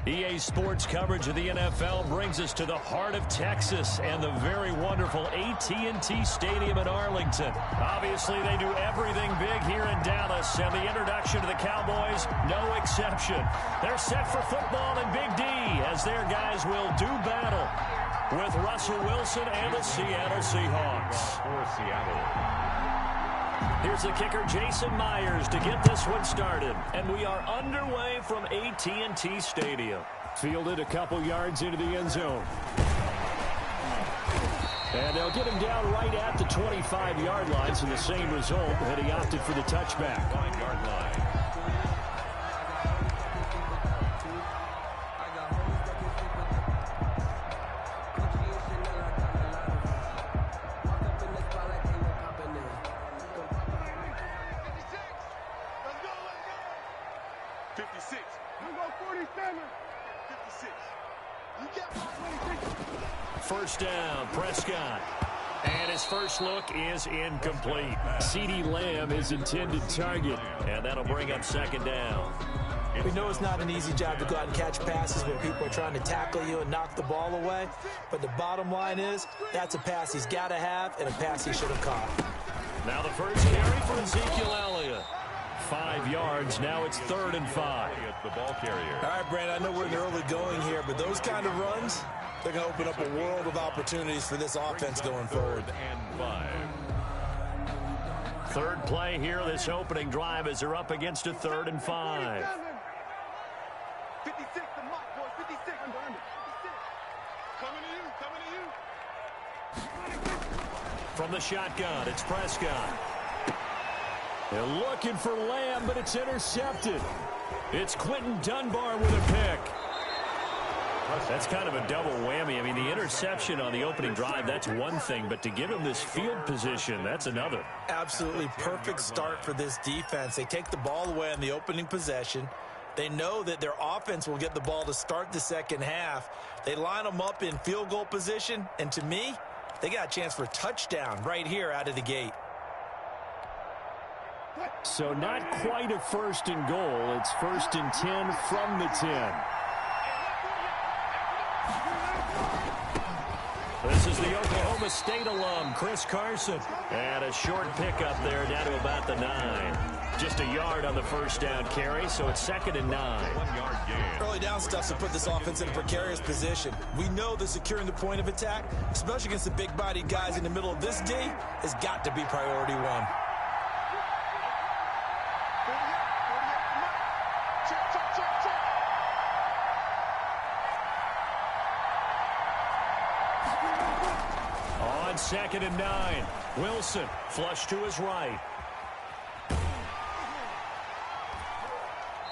EA Sports coverage of the NFL brings us to the heart of Texas and the very wonderful AT&T Stadium in Arlington. Obviously, they do everything big here in Dallas, and the introduction to the Cowboys, no exception. They're set for football in Big D as their guys will do battle with Russell Wilson and the Seattle Seahawks. For Seattle. Here's the kicker, Jason Myers, to get this one started. And we are underway from AT&T Stadium. Fielded a couple yards into the end zone. And they'll get him down right at the 25-yard line, so the same result, and he opted for the touchback. 9-yard line. First down, Prescott. And his first look is incomplete. CeeDee Lamb is intended target, and that'll bring up second down. We know it's not an easy job to go out and catch passes when people are trying to tackle you and knock the ball away, but the bottom line is that's a pass he's got to have and a pass he should have caught. Now the first carry for Ezekiel Elliott. 5 yards, now it's 3rd and 5. The ball carrier. All right, Brandon, I know we're in the early going here, but those kind of runs, they're going to open up a world of opportunities for this offense going forward. 3rd and 5. Third play here, this opening drive as they're up against a 3rd and 5. 56, the mark, boys, 56. Coming to you. From the shotgun, it's Prescott. They're looking for Lamb, but it's intercepted. It's Quentin Dunbar with a pick. That's kind of a double whammy. I mean, the interception on the opening drive, that's one thing, but to give him this field position, that's another. Absolutely perfect start for this defense. They take the ball away on the opening possession. They know that their offense will get the ball to start the second half. They line them up in field goal position, and to me, they got a chance for a touchdown right here out of the gate. So not quite a 1st and goal. It's 1st and 10 from the 10. This is the Oklahoma State alum, Chris Carson. And a short pickup there down to about the 9. Just a yard on the first down carry, so it's 2nd and 9. 1-yard gain. Early down stuff to put this offense in a precarious position. We know that securing the point of attack, especially against the big-bodied guys in the middle of this D, has got to be priority one. On 2nd and 9, Wilson flush to his right.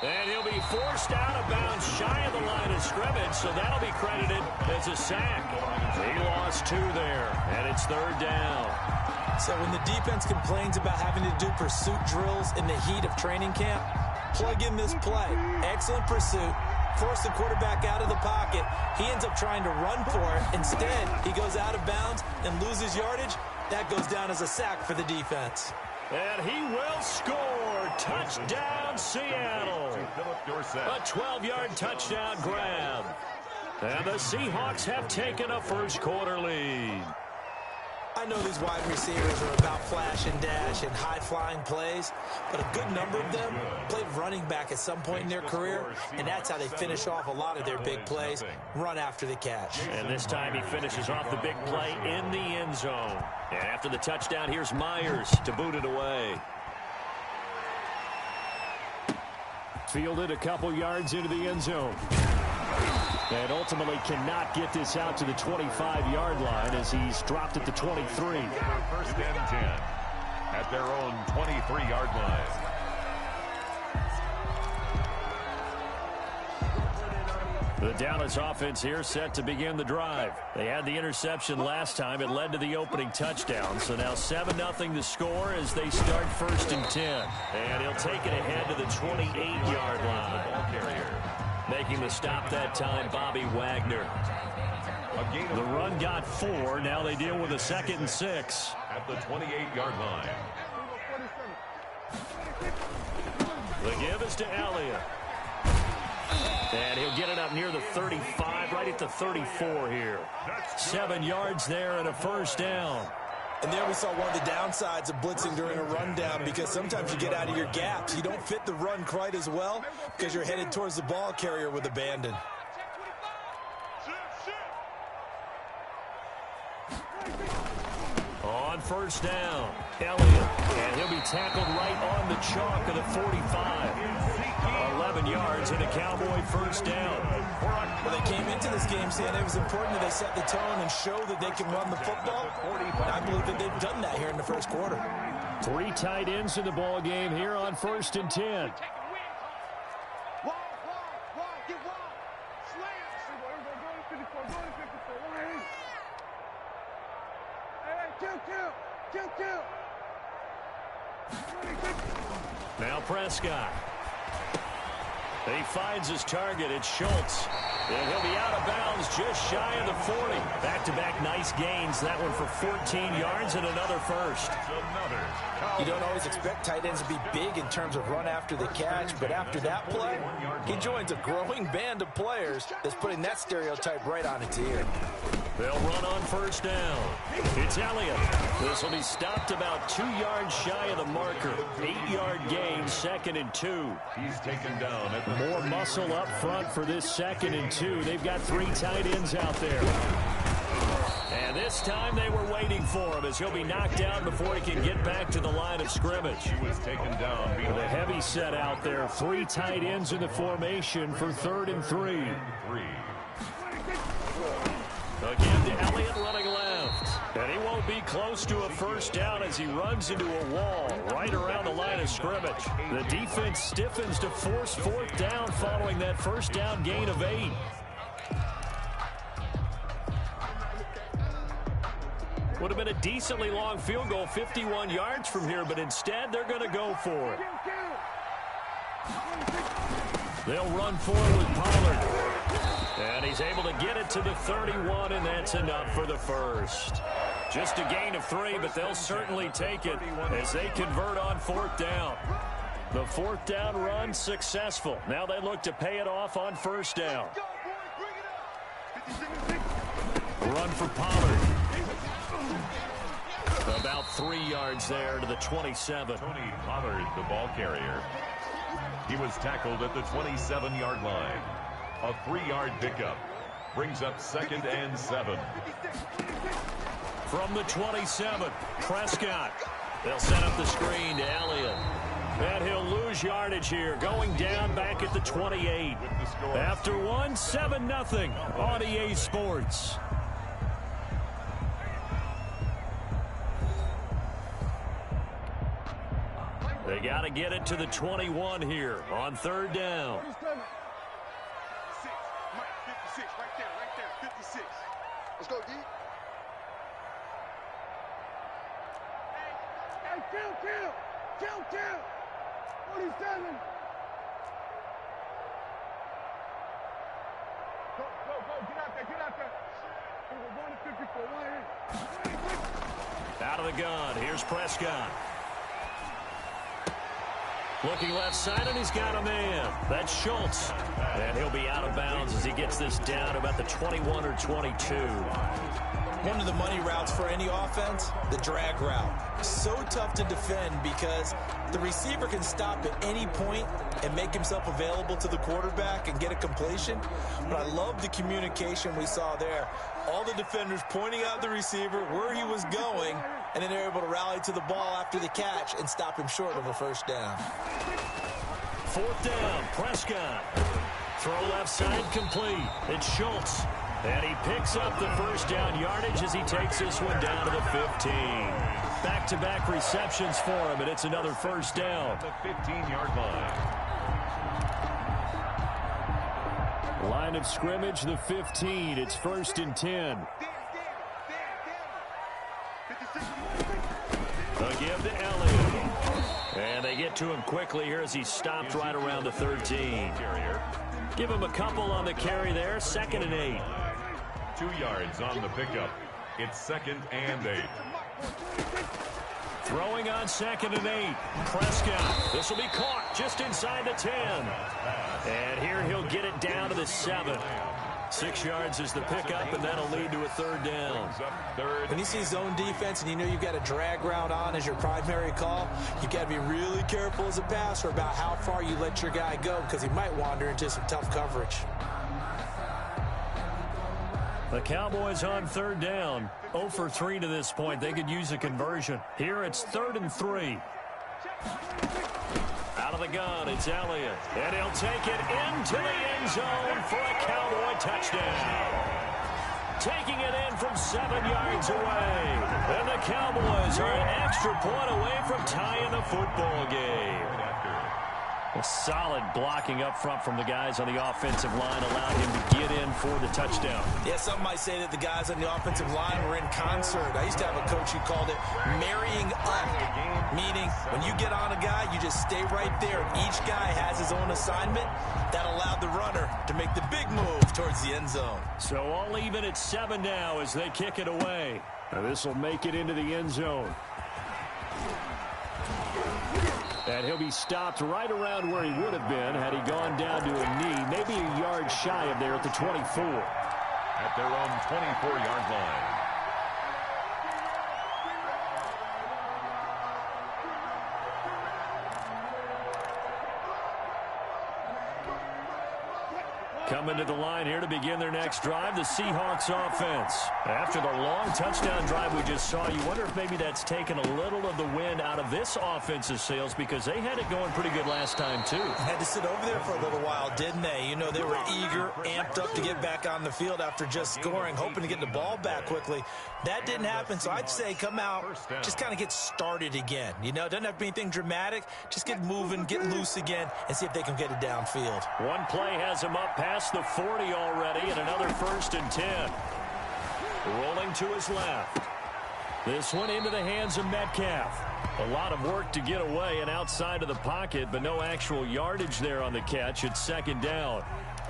And he'll be forced out of bounds shy of the line of scrimmage, so that'll be credited as a sack. He lost 2 there, and it's 3rd down. So when the defense complains about having to do pursuit drills in the heat of training camp, plug in this play. Excellent pursuit. Force the quarterback out of the pocket. He ends up trying to run for it. Instead, he goes out of bounds and loses yardage. That goes down as a sack for the defense. And he will score. Touchdown, Seattle. A 12-yard touchdown grab. And the Seahawks have taken a first-quarter lead. I know these wide receivers are about flash and dash and high-flying plays, but a good number of them played running back at some point in their career, and that's how they finish off a lot of their big plays, run after the catch. And this time he finishes off the big play in the end zone. And after the touchdown, here's Myers to boot it away. Fielded a couple yards into the end zone. And ultimately cannot get this out to the 25-yard line as he's dropped at the 23. 1st and 10 at their own 23-yard line. The Dallas offense here set to begin the drive. They had the interception last time. It led to the opening touchdown. So now 7-0 to score as they start 1st and 10. And he'll take it ahead to the 28-yard line. Making the stop that time, Bobby Wagner. The run got 4. Now they deal with a 2nd and 6. At the 28-yard line. The give is to Elliott. And he'll get it up near the 35, right at the 34 here. 7 yards there and a first down. And there we saw one of the downsides of blitzing during a rundown, because sometimes you get out of your gaps. You don't fit the run quite as well because you're headed towards the ball carrier with abandon. On first down, Elliott, and he'll be tackled right on the chalk of the 45. 11 yards and a Cowboy first down. Well, they came into this game saying it was important that they set the tone and show that they can run the football. And I believe that they've done that here in the first quarter. 3 tight ends in the ball game here on 1st and 10. Now Prescott. He finds his target. It's Schultz. And he'll be out of bounds just shy of the 40. Back-to-back nice gains. That one for 14 yards and another first. You don't always expect tight ends to be big in terms of run after the catch, but after that play, he joins a growing band of players that's putting that stereotype right on its ear. They'll run on first down. It's Elliott. This will be stopped about 2 yards shy of the marker. 8-yard gain, 2nd and 2. He's taken down at the more muscle up front for this 2nd and 2. They've got 3 tight ends out there. And this time they were waiting for him as he'll be knocked down before he can get back to the line of scrimmage. He was taken down. With a heavy set out there. 3 tight ends in the formation for 3rd and 3. Again to Elliott running left. And he won't be close to a first down as he runs into a wall right around the line of scrimmage. The defense stiffens to force 4th down following that first down gain of 8. Would have been a decently long field goal, 51 yards from here, but instead they're going to go for it. They'll run forward with Pollard. And he's able to get it to the 31, and that's enough for the first. Just a gain of 3, but they'll certainly take it as they convert on 4th down. The 4th down run successful. Now they look to pay it off on first down. Run for Pollard. About 3 yards there to the 27. Tony Pollard, the ball carrier. He was tackled at the 27-yard line. A 3-yard pickup brings up 2nd and 7. From the 27, Prescott. They'll set up the screen to Elliott. And he'll lose yardage here, going down back at the 28. After 7-0 on EA Sports. They got to get it to the 21 here on 3rd down. Let's go, D. Hey, kill. 47. Go, get out there. We're going to 54. Out of the gun, here's Prescott. Looking left side, and he's got a man. That's Schultz. And he'll be out of bounds as he gets this down about the 21 or 22. One of the money routes for any offense, the drag route. So tough to defend because the receiver can stop at any point and make himself available to the quarterback and get a completion. But I love the communication we saw there. All the defenders pointing out the receiver, where he was going, and then they're able to rally to the ball after the catch and stop him short of a first down. 4th down, Prescott. Throw left side complete. It's Schultz. And he picks up the first down yardage as he takes this one down to the 15. Back-to-back receptions for him, and it's another first down. The 15-yard line. Line of scrimmage, the 15. It's 1st and 10. A give to Elliott. And they get to him quickly here as he stopped right around the 13. Give him a couple on the carry there. 2nd and 8. 2 yards on the pickup. It's 2nd and 8. Throwing on 2nd and 8. Prescott. This will be caught just inside the 10. And here he'll get it down to the 7. 6 yards is the pickup, and that'll lead to a 3rd down. When you see zone defense and you know you've got a drag route on as your primary call, you got to be really careful as a passer about how far you let your guy go because he might wander into some tough coverage. The Cowboys on 3rd down. 0 for 3 to this point. They could use a conversion. Here it's 3rd and 3. Out of the gun, it's Elliott. And he'll take it into the end zone for a Cowboy touchdown. Taking it in from 7 yards away. And the Cowboys are an extra point away from tying the football game. Well, solid blocking up front from the guys on the offensive line allowed him to get in for the touchdown. Yeah, some might say that the guys on the offensive line were in concert. I used to have a coach who called it marrying up, meaning when you get on a guy, you just stay right there. Each guy has his own assignment. That allowed the runner to make the big move towards the end zone. So all even at 7 now as they kick it away. Now this will make it into the end zone. And he'll be stopped right around where he would have been had he gone down to a knee, maybe a yard shy of there at the 24. At their own 24-yard line. Coming to the line here to begin their next drive, the Seahawks offense. After the long touchdown drive we just saw, you wonder if maybe that's taken a little of the wind out of this offense's sails because they had it going pretty good last time, too. Had to sit over there for a little while, didn't they? You know, they were eager, amped up to get back on the field after just scoring, hoping to get the ball back quickly. That didn't happen, so I'd say come out, just kind of get started again. You know, it doesn't have to be anything dramatic. Just get moving, get loose again, and see if they can get it downfield. One play has him up past the 40 already, and another 1st and 10. Rolling to his left. This one into the hands of Metcalf. A lot of work to get away and outside of the pocket, but no actual yardage there on the catch. It's 2nd down.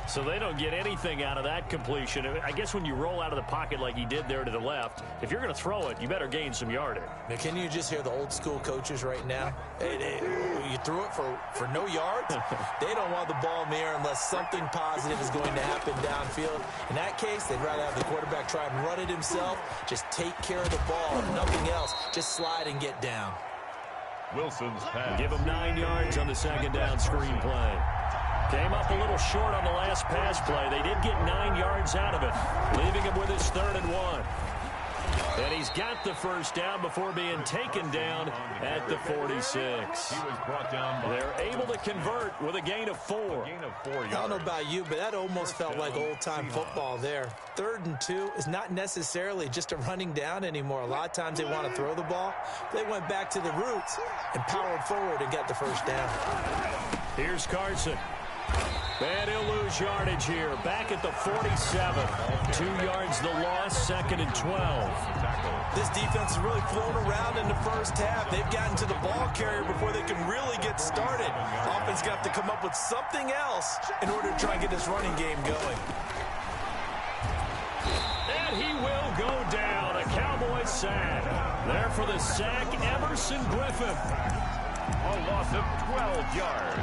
So they don't get anything out of that completion. I guess when you roll out of the pocket like he did there to the left, if you're going to throw it, you better gain some yardage. Now, can you just hear the old school coaches right now? You threw it for no yards? They don't want the ball in the air unless something positive is going to happen downfield. In that case, they'd rather have the quarterback try and run it himself, just take care of the ball, nothing else, just slide and get down. Wilson's pass. Give him 9 yards on the 2nd down screen play. Came up a little short on the last pass play. They did get 9 yards out of it, leaving him with his 3rd and 1. And he's got the 1st down before being taken down at the 46. He was brought down by They're able to convert with a gain of 4. I don't know about you, but that almost felt like old-time football there. 3rd and 2 is not necessarily just a running down anymore. A lot of times they want to throw the ball. They went back to the roots and powered forward and got the 1st down. Here's Carson. And he'll lose yardage here. Back at the 47. 2 yards the loss, 2nd and 12. This defense has really flown around in the first half. They've gotten to the ball carrier before they can really get started. Offense got to come up with something else in order to try and get this running game going. And he will go down. A Cowboys sack. There for the sack, Emerson Griffin. a loss of 12 yards.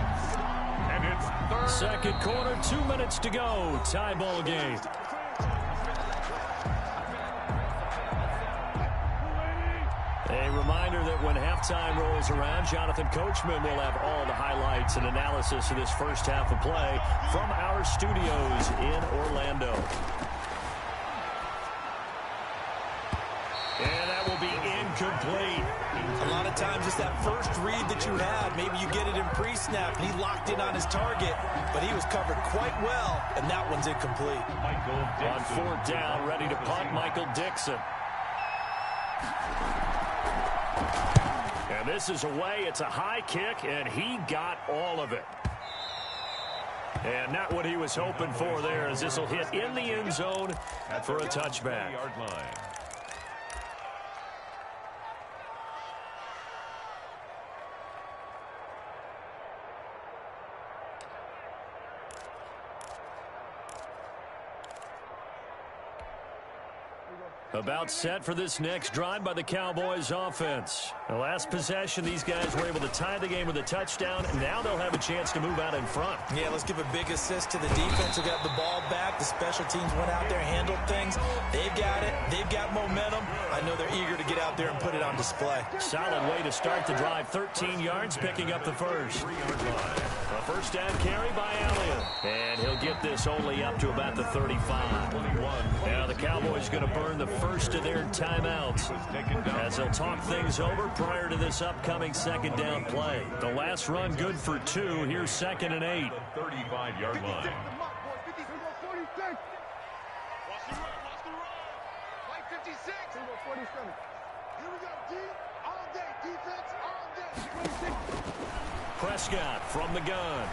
And it's 3rd. 2nd quarter, 2 minutes to go. Tie ball game. A reminder that when halftime rolls around, Jonathan Coachman will have all the highlights and analysis of this first half of play from our studios in Orlando. And that will be incomplete. A lot of times it's that first read that you had. Maybe you get it in pre-snap, and he locked in on his target, but he was covered quite well, and that one's incomplete. On 4th down, ready to punt, Michael Dixon. And this is away. It's a high kick, and he got all of it. And not what he was hoping for there, as this will hit in the end zone for a touchback. About set for this next drive by the Cowboys offense. The last possession, these guys were able to tie the game with a touchdown, and now they'll have a chance to move out in front. Yeah, let's give a big assist to the defense who got the ball back. The special teams went out there, handled things. They've got it. They've got momentum. I know they're eager to get out there and put it on display. Solid way to start the drive. 13 yards, picking up the first. A first down carry by Elliott. And he'll get this only up to about the 35. Now the Cowboys going to burn the first of their timeouts as they'll talk things over prior to this upcoming second down play. The last run good for 2. Here's 2nd and 8. 35-yard line. Prescott from the gun.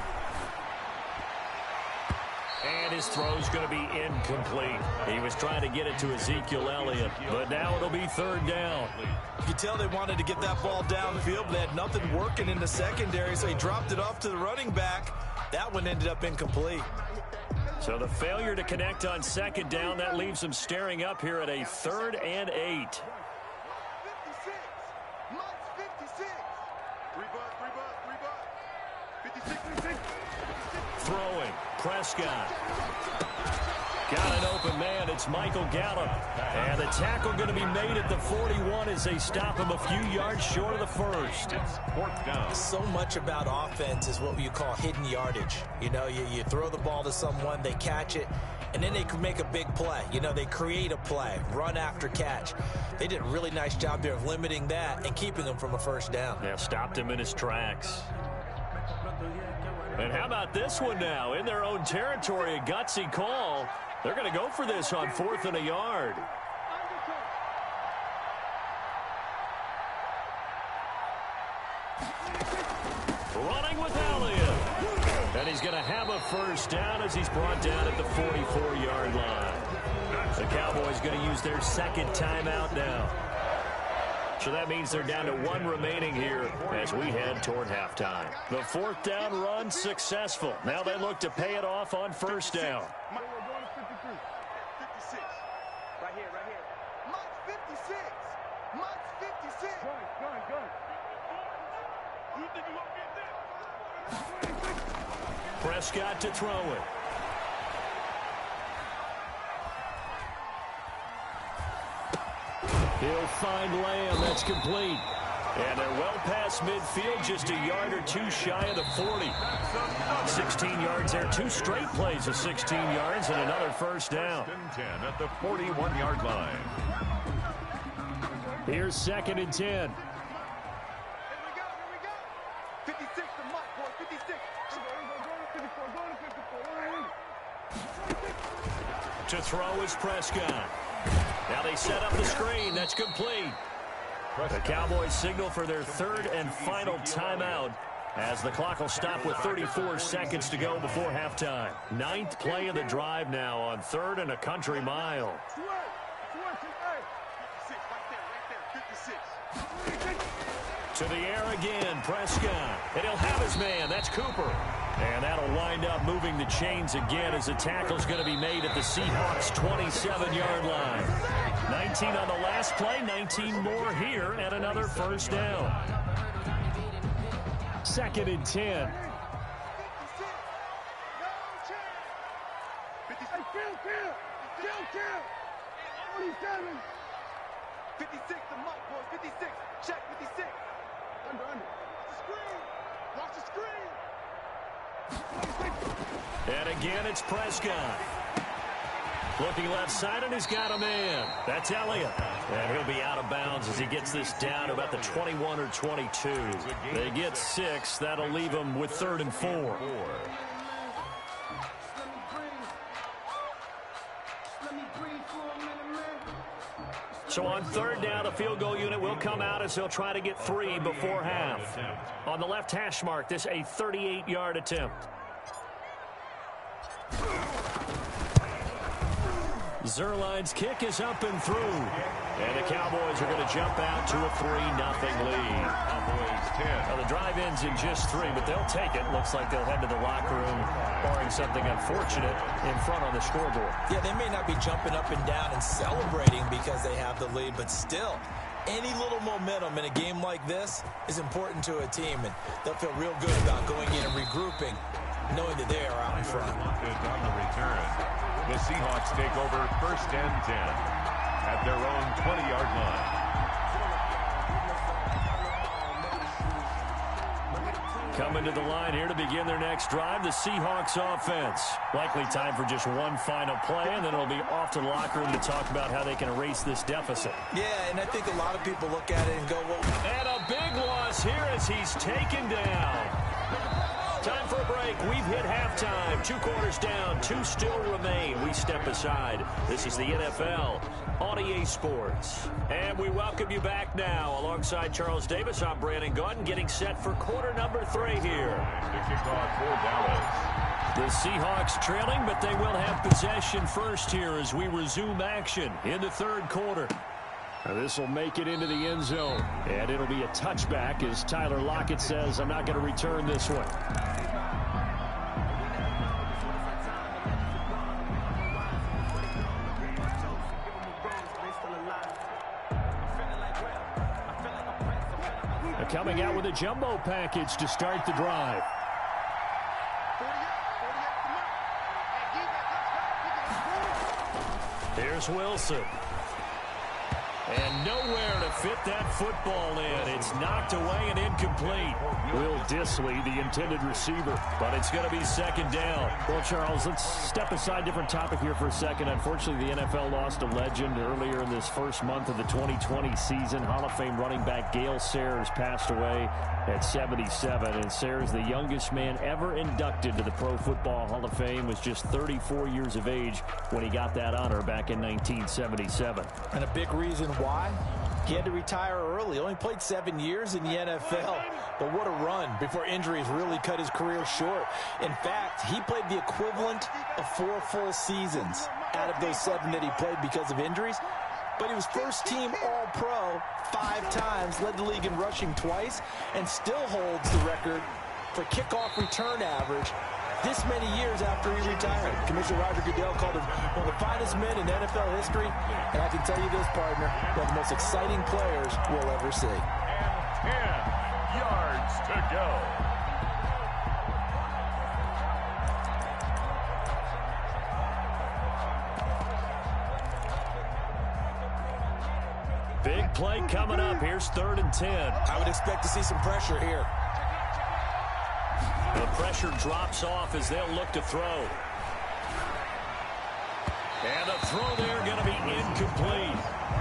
And his throw's going to be incomplete. He was trying to get it to Ezekiel Elliott, but now it'll be 3rd down. You could tell they wanted to get that ball downfield, but they had nothing working in the secondary, so he dropped it off to the running back. That one ended up incomplete. So the failure to connect on 2nd down, that leaves him staring up here at a 3rd and 8. Throwing, Prescott. Got an open man, it's Michael Gallup. And the tackle going to be made at the 41 as they stop him a few yards short of the first. 4th down. So much about offense is what you call hidden yardage. You know, you throw the ball to someone, they catch it, and then they can make a big play. You know, they create a play, run after catch. They did a really nice job there of limiting that and keeping him from a first down. Yeah, stopped him in his tracks. And how about this one now? In their own territory, a gutsy call. They're going to go for this on 4th and a yard. Running with Elliott. And he's going to have a first down as he's brought down at the 44-yard line. The Cowboys going to use their 2nd timeout now. So that means they're down to 1 remaining here as we head toward halftime. The 4th down run successful. Now they look to pay it off on 1st down. Prescott to throw it. He'll find Lamb. That's complete. And they're well past midfield, just a yard or 2 shy of the 40. 16 yards there. 2 straight plays of 16 yards and another first down. 10 at the 41-yard line. Here's 2nd and 10. Here we go. 56 to Mike, boy. 56. To throw is Prescott. Now they set up the screen. That's complete. The Cowboys signal for their 3rd and final timeout as the clock will stop with 34 seconds to go before halftime. 9th play of the drive now on 3rd and a country mile. To the air again, Prescott. And he'll have his man. That's Cooper. And that'll wind up moving the chains again as the tackle's going to be made at the Seahawks' 27-yard line. 19 on the last play, 19 more here, and another first down. 2nd and 10. 56 to Mike, boys. 56. Check 56. Under. Watch the screen. And again, it's Prescott. Looking left side, and he's got a man. That's Elliott. And he'll be out of bounds as he gets this down to about the 21 or 22. They get 6. That'll leave them with 3rd and 4. So on 3rd down, the field goal unit will come out as they'll try to get 3 before half. On the left hash mark, this a 38-yard attempt. Zerline's kick is up and through. And the Cowboys are going to jump out to a 3-0 lead. Cowboys first 10. Well, the drive ends in just 3, but they'll take it. Looks like they'll head to the locker room, barring something unfortunate, in front on the scoreboard. Yeah, they may not be jumping up and down and celebrating because they have the lead, but still, any little momentum in a game like this is important to a team, and they'll feel real good about going in and regrouping, knowing that they are out in front. On the return, the Seahawks take over first and 10 at their own 20-yard line. Coming to the line here to begin their next drive, the Seahawks offense. Likely time for just one final play, and then it'll be off to the locker room to talk about how they can erase this deficit. Yeah, and I think a lot of people look at it and go, well... And a big loss here as he's taken down. Time for a break. We've hit halftime. 2 quarters down. 2 still remain. We step aside. This is the NFL on EA Sports. And we welcome you back now. Alongside Charles Davis, I'm Brandon Gaudin, getting set for quarter number 3 here. The kickoff for Dallas. The Seahawks trailing, but they will have possession first here as we resume action in the third quarter. This will make it into the end zone, and it'll be a touchback as Tyler Lockett says, I'm not going to return this one. Coming out with a jumbo package to start the drive. Here's Wilson. And nowhere to fit that football in. It's knocked away and incomplete. Will Dissly, the intended receiver, but it's going to be second down. Well, Charles, let's step aside, different topic here for a second. Unfortunately, the NFL lost a legend earlier in this first month of the 2020 season. Hall of Fame running back Gale Sayers passed away at 77, and Sayers, the youngest man ever inducted to the Pro Football Hall of Fame, was just 34 years of age when he got that honor back in 1977. And a big reason why? He had to retire early. Only played 7 years in the NFL. But what a run before injuries really cut his career short. In fact, he played the equivalent of 4 full seasons out of those 7 that he played because of injuries. But he was first-team All-Pro 5 times, led the league in rushing twice, and still holds the record for kickoff return average this many years after he retired. Commissioner Roger Goodell called him one of the finest men in NFL history, and I can tell you this, partner, one of the most exciting players we'll ever see. And 10 yards to go. Big play coming up. Here's 3rd and 10. I would expect to see some pressure here. The pressure drops off as they'll look to throw. And a throw there going to be incomplete.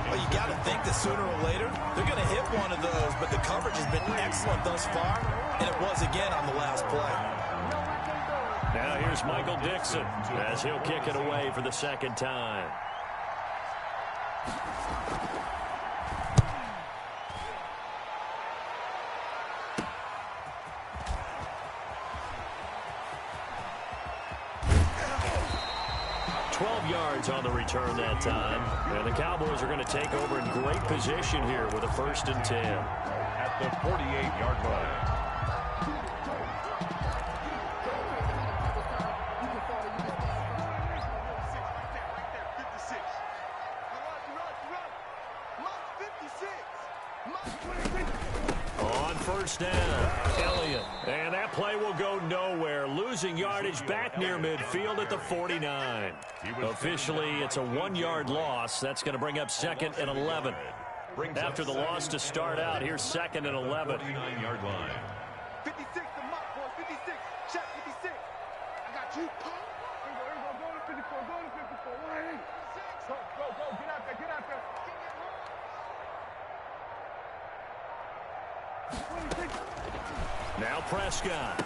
Well, you got to think that sooner or later they're going to hit one of those, but the coverage has been excellent thus far, and it was again on the last play. Now here's Michael Dixon as he'll kick it away for the second time. On the return that time. And the Cowboys are going to take over in great position here with a 1st and 10. At the 48-yard line. On 1st down, Elliott. And that play will go nowhere. Losing yardage back near midfield at the 49. Officially, it's a 1-yard loss. That's going to bring up 2nd and 11. After the loss to start out, here's 2nd and 11. 49-yard line. 56, the mark, boys. 56. Check 56. I got you. Go to 54. Go to 54. Go. Get out there. Get out there. 26. Now Prescott.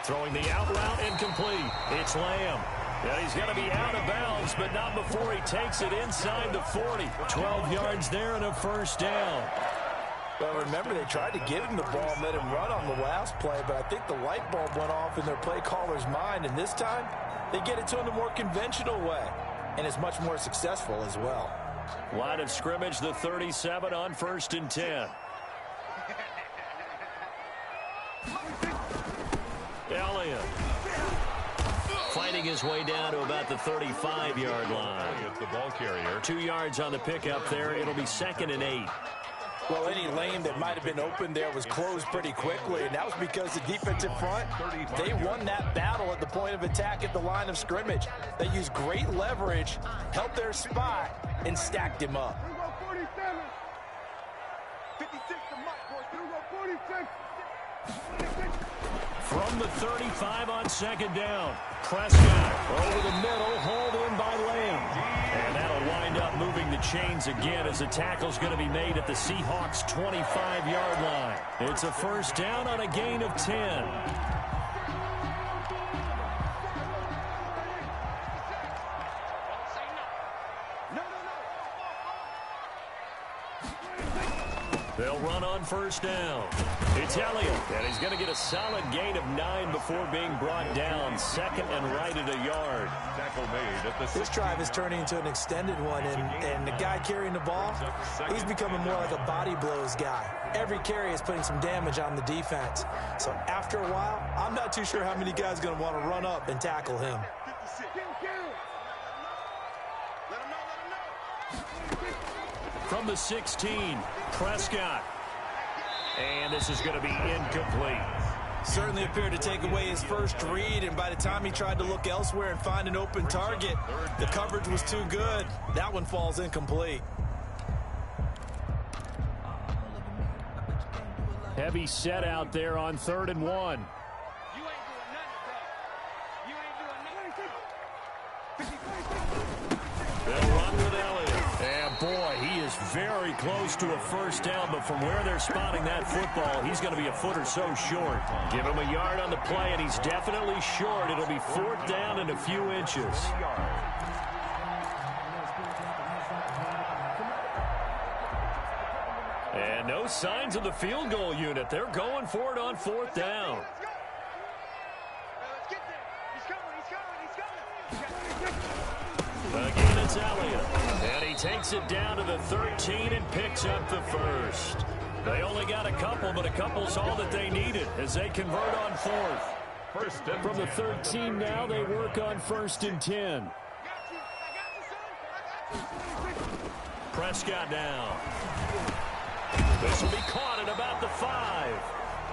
Throwing the out route incomplete. It's Lamb. Yeah, he's going to be out of bounds, but not before he takes it inside the 40. 12 yards there and a 1st down. Well, remember, they tried to give him the ball and let him run on the last play, but I think the light bulb went off in their play caller's mind, and this time they get it to him the more conventional way, and it's much more successful as well. Line of scrimmage, the 37 on 1st and 10. Elliott. Fighting his way down to about the 35-yard line. It's the ball carrier. 2 yards on the pickup there. It'll be 2nd and 8. Well, any lane that might have been open there was closed pretty quickly, and that was because the defensive front, they won that battle at the point of attack at the line of scrimmage. They used great leverage, held their spot, and stacked him up. 56 to Mike, boys. 46. From the 35 on 2nd down. Prescott over the middle, hauled in by Lamb. And that'll wind up moving the chains again as the tackle's going to be made at the Seahawks' 25-yard line. It's a 1st down on a gain of 10. They'll run on 1st down. It's Elliott, and he's going to get a solid gain of 9 before being brought down. 2nd and right at a yard. Tackle made at the This drive is turning into an extended one, and the guy carrying the ball, he's becoming more like a body blows guy. Every carry is putting some damage on the defense. So after a while, I'm not too sure how many guys are going to want to run up and tackle him. From the 16, Prescott. And this is going to be incomplete. Certainly appeared to take away his first read, and by the time he tried to look elsewhere and find an open target, the coverage was too good. That one falls incomplete. Heavy set out there on 3rd and 1. They'll run with Elliott. And boy, he is very close to a 1st down, but from where they're spotting that football, he's going to be a foot or so short. Give him a yard on the play, and he's definitely short. It'll be 4th down and a few inches. And no signs of the field goal unit. They're going for it on 4th down. Again, it's Elliott. And he takes it down to the 13 and picks up the 1st. They only got a couple, but a couple's all that they needed as they convert on 4th. From the 13 now, they work on 1st and 10. Prescott now. This will be caught at about the 5.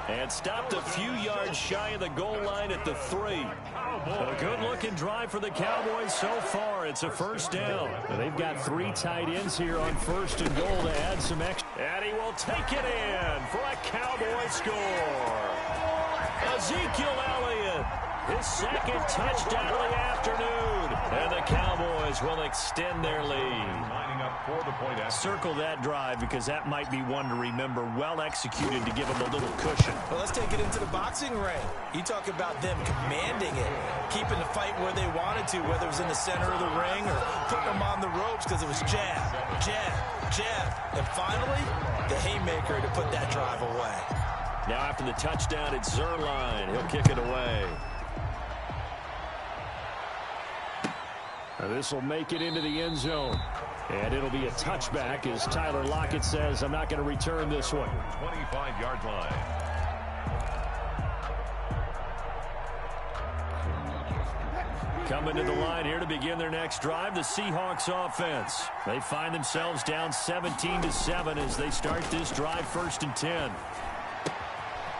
And stopped a few yards shy of the goal line at the 3. A good-looking drive for the Cowboys so far. It's a 1st down. They've got 3 tight ends here on 1st and goal to add some extra. And he will take it in for a Cowboy score. Ezekiel Elliott, his 2nd touchdown of the afternoon. And the Cowboys will extend their lead. lining up for the point after. Circle that drive because that might be one to remember. Well executed to give them a little cushion. Well, let's take it into the boxing ring. You talk about them commanding it, keeping the fight where they wanted to, whether it was in the center of the ring or putting them on the ropes because it was jab, jab, jab. And finally, the haymaker to put that drive away. Now after the touchdown, it's Zerline. He'll kick it away. Now this will make it into the end zone. And it'll be a touchback as Tyler Lockett says, I'm not going to return this one. 25-yard line. Coming to the line here to begin their next drive, the Seahawks offense. They find themselves down 17-7 as they start this drive 1st and 10.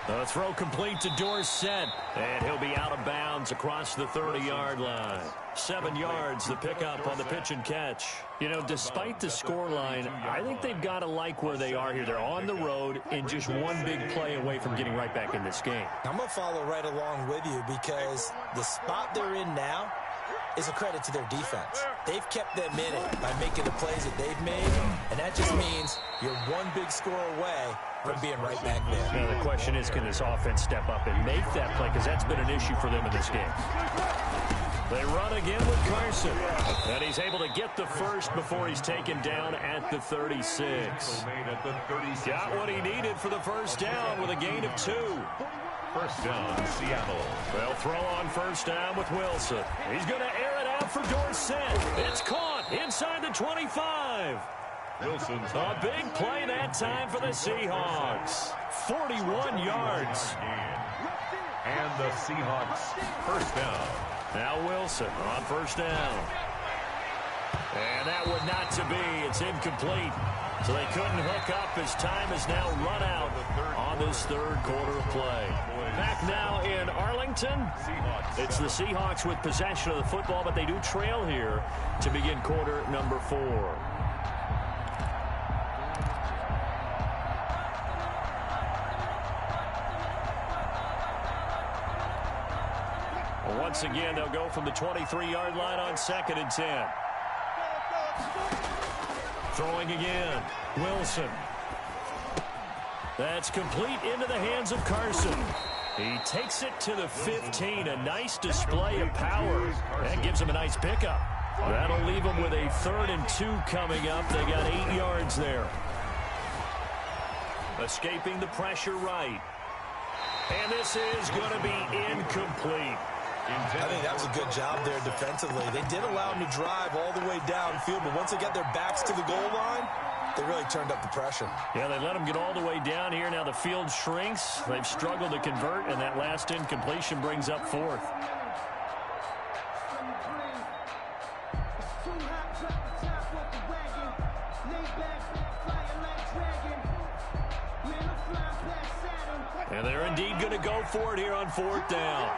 The throw complete to Dorsett, and he'll be out of bounds across the 30-yard line. 7 yards, the pickup on the pitch and catch. You know, despite the scoreline, I think they've got to like where they are here. They're on the road and just one big play away from getting right back in this game. I'm going to follow right along with you because the spot they're in now is a credit to their defense. They've kept them in it by making the plays that they've made, and that just means you're one big score away from being right back there. Now the question is, can this offense step up and make that play? Because that's been an issue for them in this game. They run again with Carson. And he's able to get the first before he's taken down at the 36. Got what he needed for the first down with a gain of 2. First down, Seattle. They'll throw on first down with Wilson. He's going to air it out for Dorsett. It's caught inside the 25. Wilson's A big play that time for the Seahawks. 41 yards. And the Seahawks first down. Now Wilson on first down. And that would not to be. It's incomplete. So they couldn't hook up as time is now run out on this third quarter of play. Back now in Arlington. It's the Seahawks with possession of the football, but they do trail here to begin quarter number 4. Once again, they'll go from the 23-yard line on 2nd and 10. Throwing again. Wilson. That's complete into the hands of Carson. He takes it to the 15. A nice display of power. That gives him a nice pickup. That'll leave him with a 3rd and 2 coming up. They got 8 yards there. Escaping the pressure right. And this is going to be incomplete. I think that was a good job there defensively. They did allow him to drive all the way downfield, but once they got their backs to the goal line, they really turned up the pressure. Yeah, they let him get all the way down here. Now the field shrinks. They've struggled to convert, and that last incompletion brings up 4th. And they're indeed going to go for it here on 4th down.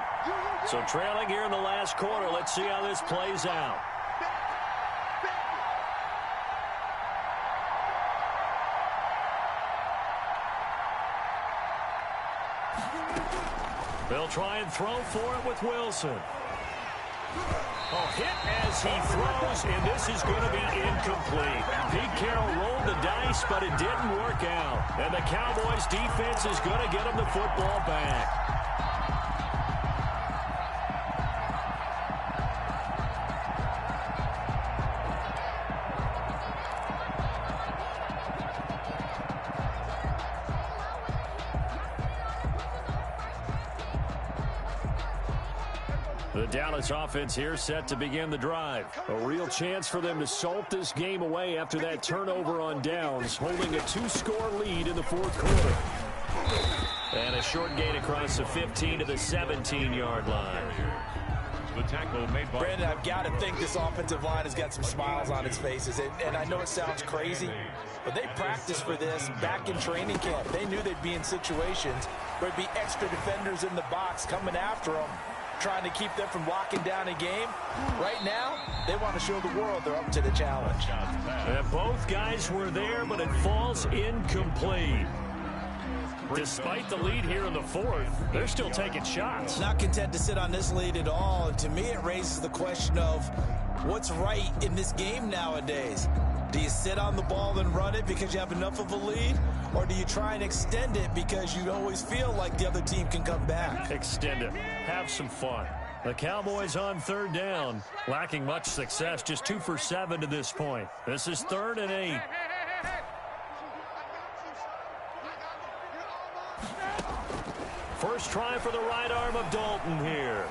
So trailing here in the last quarter. Let's see how this plays out. They'll try and throw for it with Wilson. Hit as he throws, and this is going to be incomplete. Pete Carroll rolled the dice, but it didn't work out. And the Cowboys defense is going to get him the football back. The Dallas offense here set to begin the drive. A real chance for them to salt this game away after that turnover on downs, holding a 2-score lead in the 4th quarter. And a short gain across the 15 to the 17-yard line. The tackle made by Brandon, I've got to think this offensive line has got some smiles on its faces. And I know it sounds crazy, but they practiced for this back in training camp. They knew they'd be in situations where there'd be extra defenders in the box coming after them, trying to keep them from locking down a game. Right now, they want to show the world they're up to the challenge. And both guys were there, but it falls incomplete. Despite the lead here in the 4th, they're still taking shots. Not content to sit on this lead at all. And to me, it raises the question of what's right in this game nowadays. Do you sit on the ball and run it because you have enough of a lead? Or do you try and extend it because you always feel like the other team can come back? Extend it. Have some fun. The Cowboys on 3rd down, lacking much success, just 2 for 7 to this point. This is 3rd and 8. First try for the right arm of Dalton here.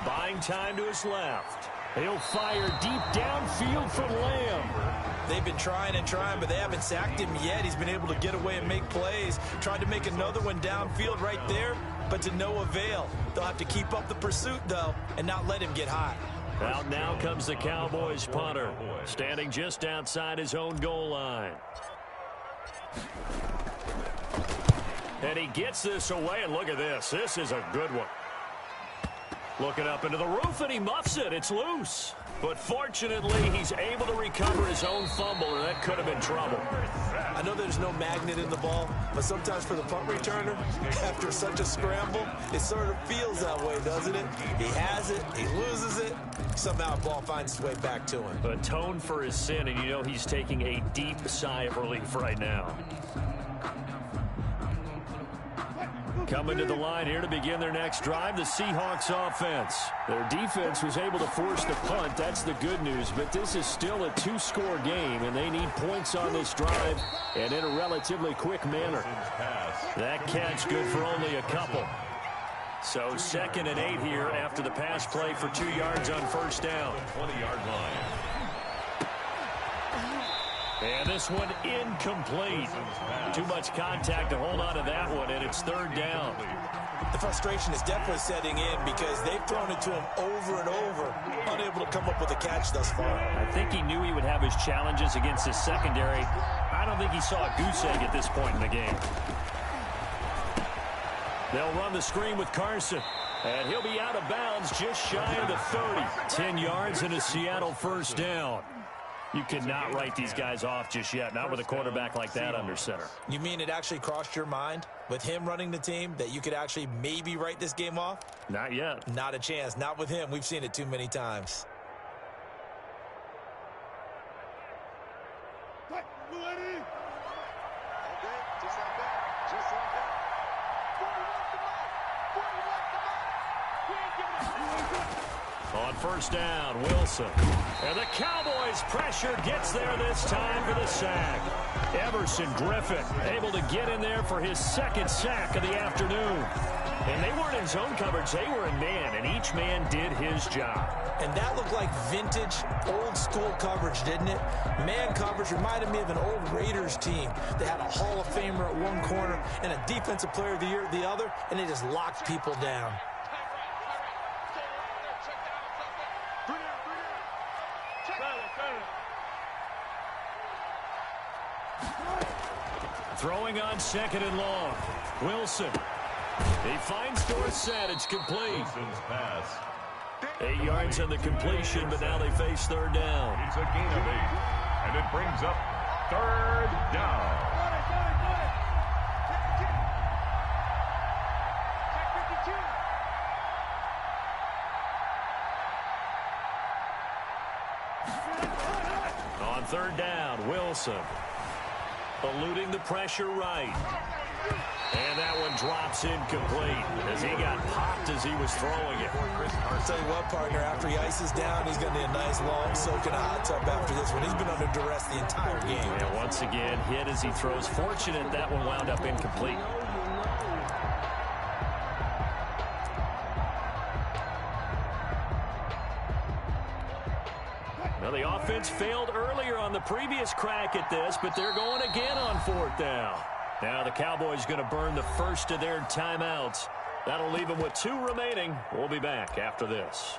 Buying time to his left. He'll fire deep downfield from Lamb. They've been trying and trying, but they haven't sacked him yet. He's been able to get away and make plays. Tried to make another one downfield right there, but to no avail. They'll have to keep up the pursuit, though, and not let him get hot. Out now comes the Cowboys punter, standing just outside his own goal line. And he gets this away, and look at this. This is a good one. Looking up into the roof, and he muffs it. It's loose. But fortunately, he's able to recover his own fumble, and that could have been trouble. I know there's no magnet in the ball, but sometimes for the punt returner, after such a scramble, it sort of feels that way, doesn't it? He has it, he loses it, somehow the ball finds its way back to him. Atone for his sin, and you know he's taking a deep sigh of relief right now. Coming to the line here to begin their next drive, the Seahawks offense. Their defense was able to force the punt. That's the good news, but this is still a 2-score game, and they need points on this drive and in a relatively quick manner. That catch good for only a couple. So 2nd and 8 here after the pass play for 2 yards on first down. 20-yard line. And this one incomplete. Too much contact to hold on to that one, and it's 3rd down. The frustration is definitely setting in because they've thrown it to him over and over, unable to come up with a catch thus far. I think he knew he would have his challenges against his secondary. I don't think he saw a goose egg at this point in the game. They'll run the screen with Carson. And he'll be out of bounds just shy of the 30. 10 yards and a Seattle first down. You cannot write these guys off just yet, not with a quarterback like that under center. You mean it actually crossed your mind with him running the team that you could actually maybe write this game off? Not yet. Not a chance. Not with him. We've seen it too many times. On first down, Wilson. And the Cowboys' pressure gets there this time for the sack. Everson Griffin able to get in there for his second sack of the afternoon. And they weren't in zone coverage. They were in man, and each man did his job. And that looked like vintage, old-school coverage, didn't it? Man coverage reminded me of an old Raiders team. They had a Hall of Famer at one corner and a Defensive Player of the Year at the other, and they just locked people down. Throwing on second and long. Wilson. He finds Dorsett. It's complete. Wilson's pass. 8 yards on the completion, but now they face third down. It's a gain of 8. And it brings up third down. On third down, Wilson. Eluding the pressure right. And that one drops incomplete as he got popped as he was throwing it. I'll tell you what, partner, after he ices down, he's going to need a nice long soak in a hot tub after this one. He's been under duress the entire game. And once again, hit as he throws. Fortunate that one wound up incomplete. Now, the offense failed earlier on the previous crack at this, but they're going again on fourth down. Now the Cowboys going to burn the first of their timeouts. That'll leave them with 2 remaining. We'll be back after this.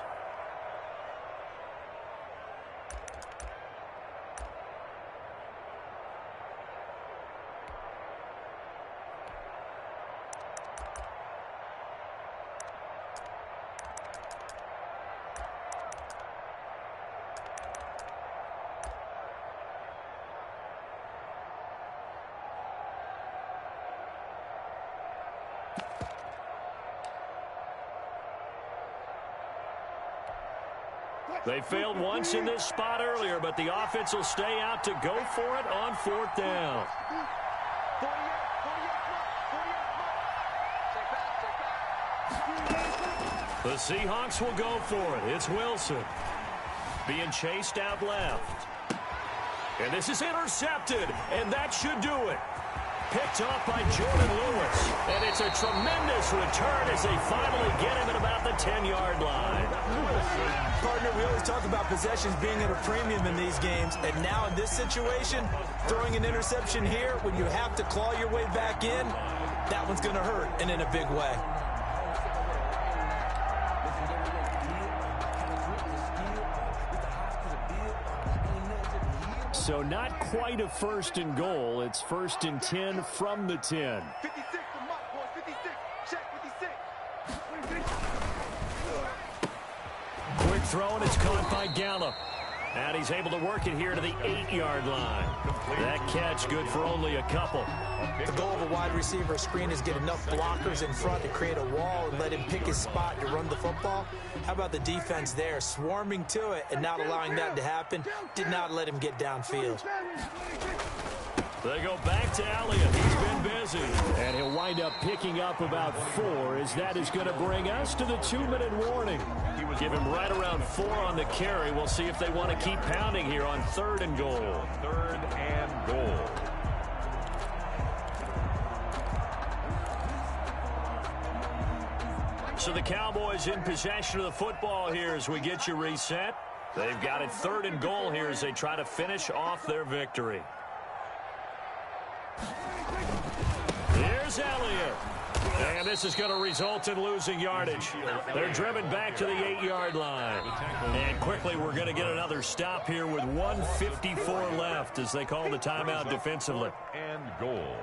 They failed once in this spot earlier, but the offense will stay out to go for it on fourth down. The Seahawks will go for it. It's Wilson being chased out left. And this is intercepted, and that should do it. Picked off by Jordan Lewis. And it's a tremendous return as they finally get him at about the 10-yard line. Partner, we always talk about possessions being at a premium in these games. And now in this situation, throwing an interception here when you have to claw your way back in, that one's going to hurt, and in a big way. So not quite a first and goal. It's first and 10 from the 10. 56, the mark, boys. 56. Check 56. Quick throw, and it's caught by Gallup. And he's able to work it here to the 8-yard line. That catch good for only a couple. The goal of a wide receiver screen is get enough blockers in front to create a wall and let him pick his spot to run the football. How about the defense there, swarming to it and not allowing that to happen? Did not let him get downfield. They go back to Elliott. He's been busy. And he'll wind up picking up about 4 as that is going to bring us to the 2-minute warning. Give him right around 4 on the carry. We'll see if they want to keep pounding here on 3rd and goal. 3rd and goal. So the Cowboys in possession of the football here as we get you reset. They've got it 3rd and goal here as they try to finish off their victory. Here's Elliott. And this is going to result in losing yardage. They're driven back to the 8-yard line. And quickly we're going to get another stop here with 1:54 left as they call the timeout defensively. And goal.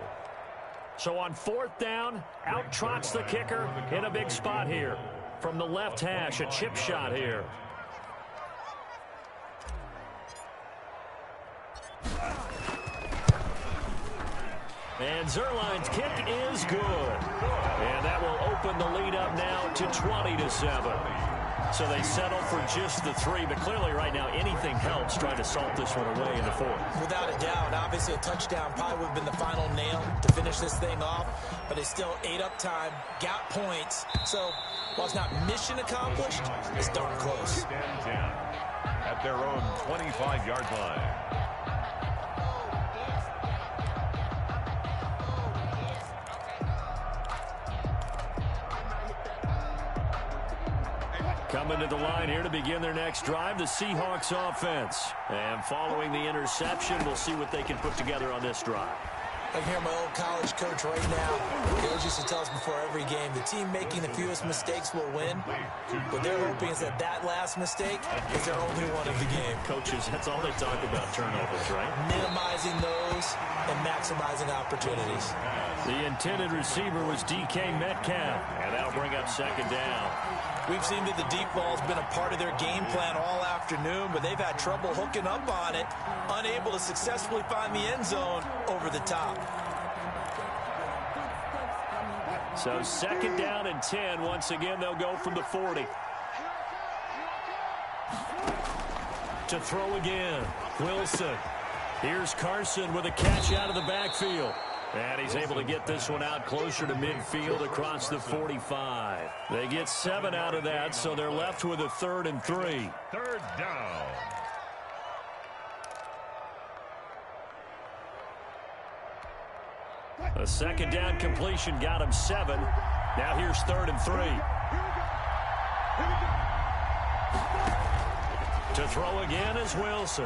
So on 4th down, out trots the kicker in a big spot here. From the left hash, a chip shot here. And Zerline's kick is good. And that will open the lead up now to 20-7. So they settle for just the 3, but clearly right now anything helps trying to salt this one away in the 4th. Without a doubt, obviously a touchdown probably would have been the final nail to finish this thing off, but it's still ate up time, got points. So while it's not mission accomplished, it's darn close. At their own 25-yard line. Coming to the line here to begin their next drive, the Seahawks offense. And following the interception, we'll see what they can put together on this drive. I hear my old college coach right now. He always used to tell us before every game, the team making the fewest mistakes will win. What they're hoping is that last mistake is their only one of the game. Coaches, that's all they talk about, turnovers, right? Minimizing those and maximizing opportunities. The intended receiver was DK Metcalf, and that'll bring up 2nd down. We've seen that the deep ball's been a part of their game plan all afternoon, but they've had trouble hooking up on it, unable to successfully find the end zone over the top. So 2nd down and 10. Once again, they'll go from the 40. To throw again, Wilson. Here's Carson with a catch out of the backfield. And he's able to get this one out closer to midfield across the 45. They get 7 out of that, so they're left with a 3rd and 3. 3rd down. A 2nd down completion got him 7. Now here's 3rd and 3. To throw again is Wilson.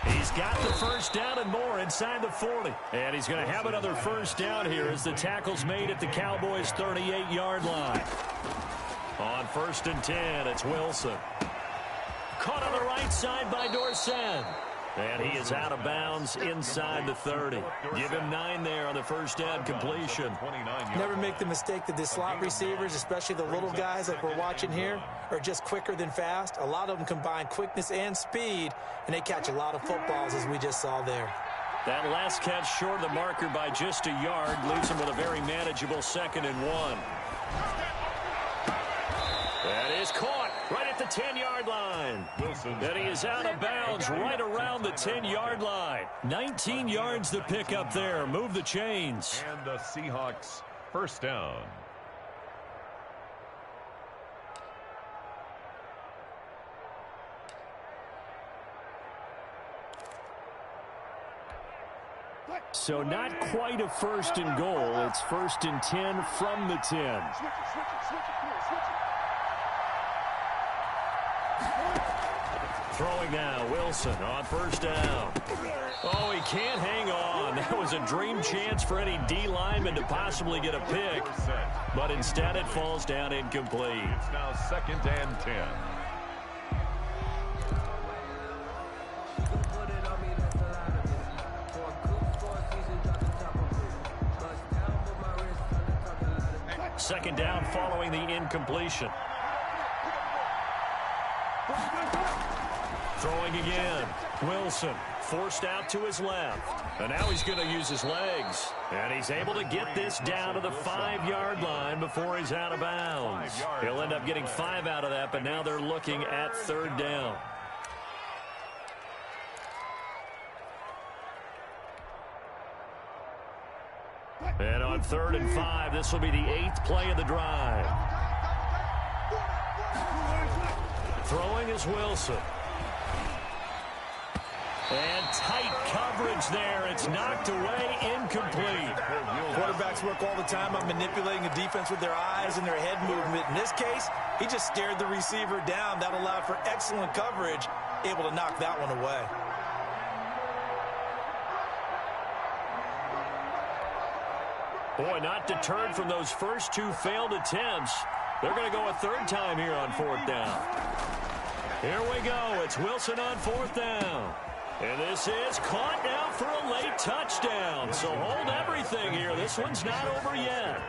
He's got the 1st down and more inside the 40. And he's going to have another 1st down here as the tackle's made at the Cowboys' 38-yard line. On 1st and 10, it's Wilson. Caught on the right side by Dorsett. And he is out of bounds inside the 30. Give him 9 there on the 1st down completion. Never make the mistake that the slot receivers, especially the little guys like we're watching here, are just quicker than fast. A lot of them combine quickness and speed, and they catch a lot of footballs, as we just saw there. That last catch short of the marker by just a yard leaves him with a very manageable 2nd and 1. That is caught right at the 10-yard line. And he is out of bounds right around the 10-yard line. 19 yards to pick up there. Move the chains. And the Seahawks 1st down. So not quite a 1st and goal. It's 1st and 10 from the 10. Throwing now, Wilson on 1st down. Oh, he can't hang on. That was a dream chance for any D lineman to possibly get a pick. But instead it falls down incomplete. It's now 2nd and 10. Second down following the incompletion. Throwing again. Wilson forced out to his left. And now he's going to use his legs. And he's able to get this down to the 5-yard line before he's out of bounds. He'll end up getting 5 out of that, but now they're looking at 3rd down. And on 3rd and 5, this will be the 8th play of the drive. Throwing is Wilson. And tight coverage there. It's knocked away, incomplete. Quarterbacks work all the time on manipulating a defense with their eyes and their head movement. In this case, he just stared the receiver down. That allowed for excellent coverage, able to knock that one away. Boy, not deterred from those first two failed attempts. They're going to go a third time here on fourth down. Here we go. It's Wilson on fourth down. And this is caught now for a late touchdown. So hold everything here. This one's not over yet.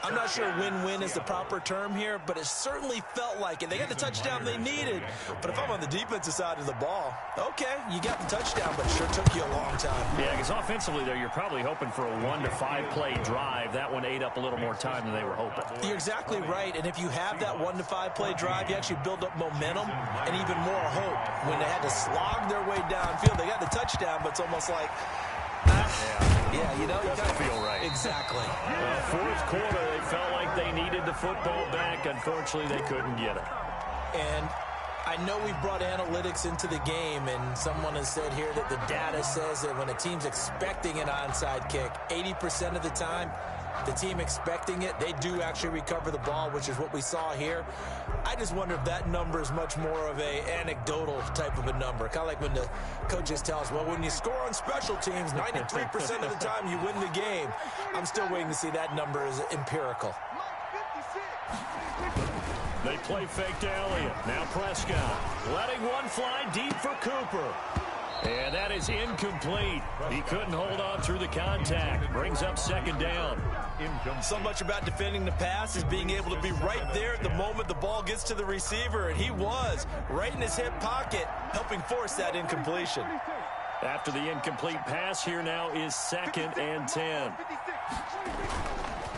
I'm not sure win-win is the proper term here, but it certainly felt like it. They got the touchdown they needed. But if I'm on the defensive side of the ball, okay, you got the touchdown, but it sure took you a long time. Yeah, because offensively there, you're probably hoping for a 1 to 5 play drive. That one ate up a little more time than they were hoping. You're exactly right. And if you have that 1 to 5 play drive, you actually build up momentum and even more hope. When they had to slog their way downfield, they got the touchdown, but it's almost like, yeah, you know, doesn't feel right. Exactly. Fourth quarter, they felt like they needed the football back. Unfortunately, they couldn't get it. And I know we brought analytics into the game, and someone has said here that the data says that when a team's expecting an onside kick, 80% of the time, the team expecting it, they do actually recover the ball, which is what we saw here. I just wonder if that number is much more of a anecdotal type of a number. Kind of like when the coaches tell us, well, when you score on special teams, 93% of the time you win the game. I'm still waiting to see that number is empirical. They play fake to Elliott. Now Prescott letting one fly deep for Cooper. And that is incomplete. He couldn't hold on through the contact. Brings up second down. So much about defending the pass is being able to be right there at the moment the ball gets to the receiver, and he was right in his hip pocket, helping force that incompletion. After the incomplete pass, here now is 2nd and 10.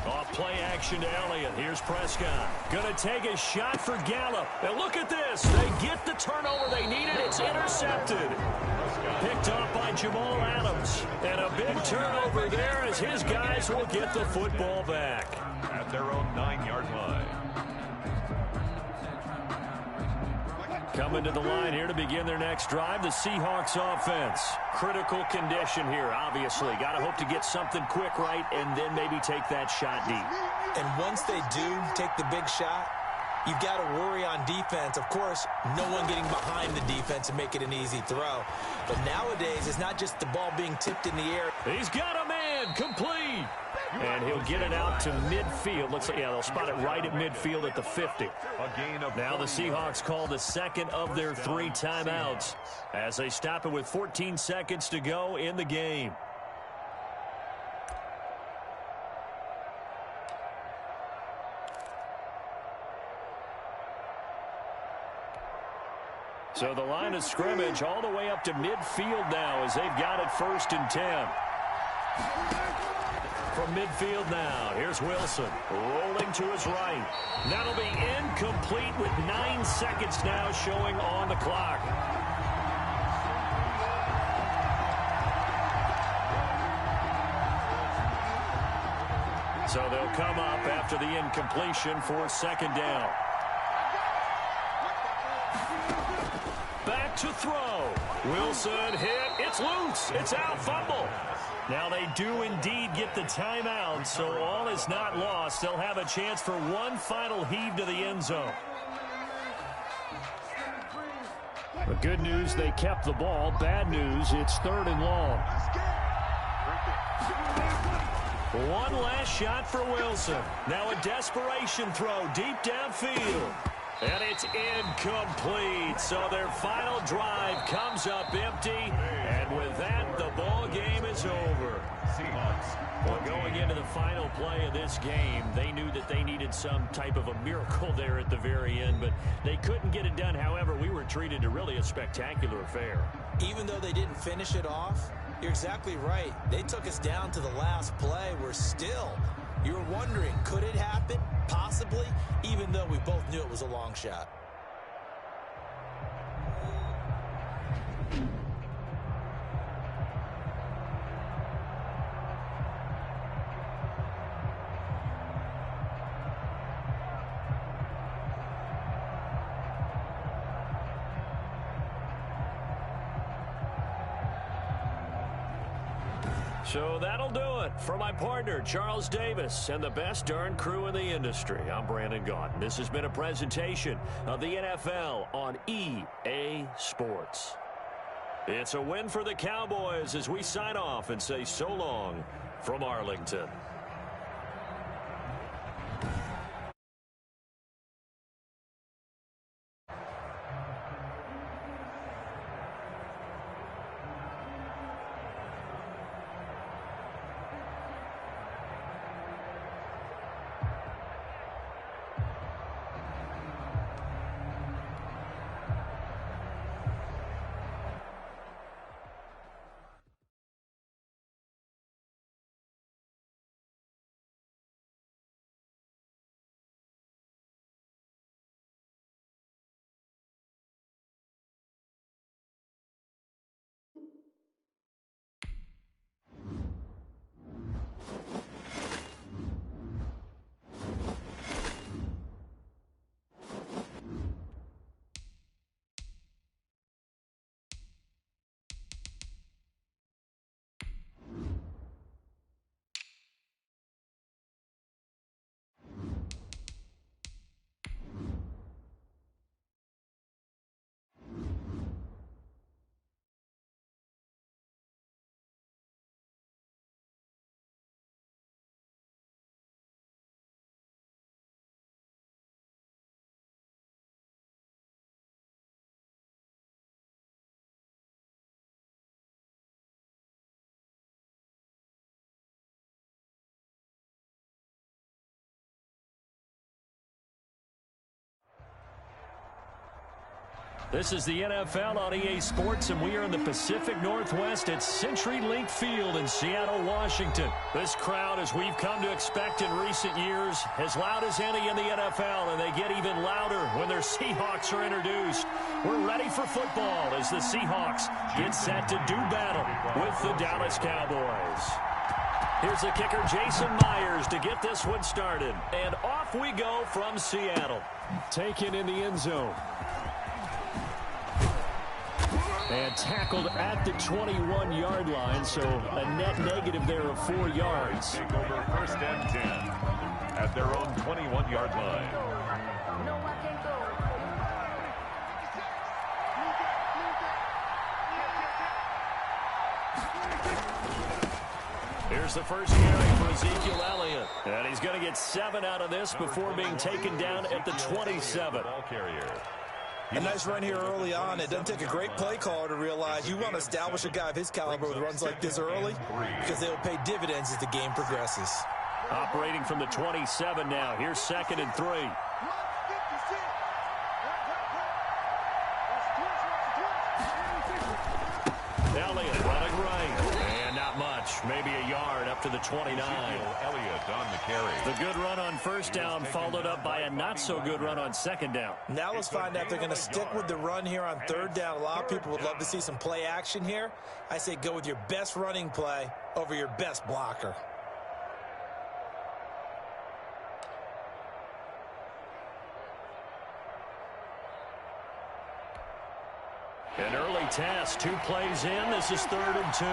Off play action to Elliott. Here's Prescott. Going to take a shot for Gallup. And look at this. They get the turnover they needed. It's intercepted. Picked up by Jamal Adams. And a big turnover there as his guys will get the football back. At their own 9-yard line. Coming to the line here to begin their next drive, the Seahawks offense. Critical condition here, obviously. Got to hope to get something quick right and then maybe take that shot deep. And once they do take the big shot, you've got to worry on defense. Of course, no one getting behind the defense and make it an easy throw. But nowadays, it's not just the ball being tipped in the air. He's got a man, complete. And he'll get it out to midfield. Looks like, yeah, they'll spot it right at midfield at the 50. Now the Seahawks call the second of their 3 timeouts as they stop it with 14 seconds to go in the game. So the line of scrimmage all the way up to midfield now as they've got it 1st and 10. From midfield now, here's Wilson rolling to his right. That'll be incomplete with 9 seconds now showing on the clock. So they'll come up after the incompletion for 2nd down. Back to throw. Wilson hit. It's loose. It's out. Fumble. Now they do indeed get the timeout, so all is not lost. They'll have a chance for one final heave to the end zone. The good news, they kept the ball. Bad news, it's 3rd and long. One last shot for Wilson. Now a desperation throw deep downfield. And it's incomplete. So their final drive comes up empty. And with that, the ball game is over. Well, going into the final play of this game, they knew that they needed some type of a miracle there at the very end, but they couldn't get it done. However, we were treated to really a spectacular affair. Even though they didn't finish it off, you're exactly right. They took us down to the last play. We're still, you were wondering, could it happen? Possibly, even though we both knew it was a long shot. So that'll do it for my partner, Charles Davis, and the best darn crew in the industry. I'm Brandon Gaudin. This has been a presentation of the NFL on EA Sports. It's a win for the Cowboys as we sign off and say so long from Arlington. This is the NFL on EA Sports, and we are in the Pacific Northwest at CenturyLink Field in Seattle, Washington. This crowd, as we've come to expect in recent years, as loud as any in the NFL, and they get even louder when their Seahawks are introduced. We're ready for football as the Seahawks get set to do battle with the Dallas Cowboys. Here's the kicker, Jason Myers, to get this one started. And off we go from Seattle. Taken in the end zone. And tackled at the 21-yard line, so a net negative there of 4 yards. Take over first and 10 at their own 21-yard line. Here's the first carry for Ezekiel Elliott. And he's going to get 7 out of this before being taken down at the 27. Ball carrier. A nice run here early on. It doesn't take a great play caller to realize you want to establish a guy of his caliber with runs like this early because they will pay dividends as the game progresses. Operating from the 27 now. Here's 2nd and 3. Elliott running right. And not much. Maybe a yard up to the 29. Elliott on the carry. The good run on first down followed up by a not-so-good run on 2nd down. Now let's find out if they're going to stick with the run here on 3rd down. A lot of people would love to see some play action here. I say go with your best running play over your best blocker. An early test, 2 plays in. This is 3rd and 2.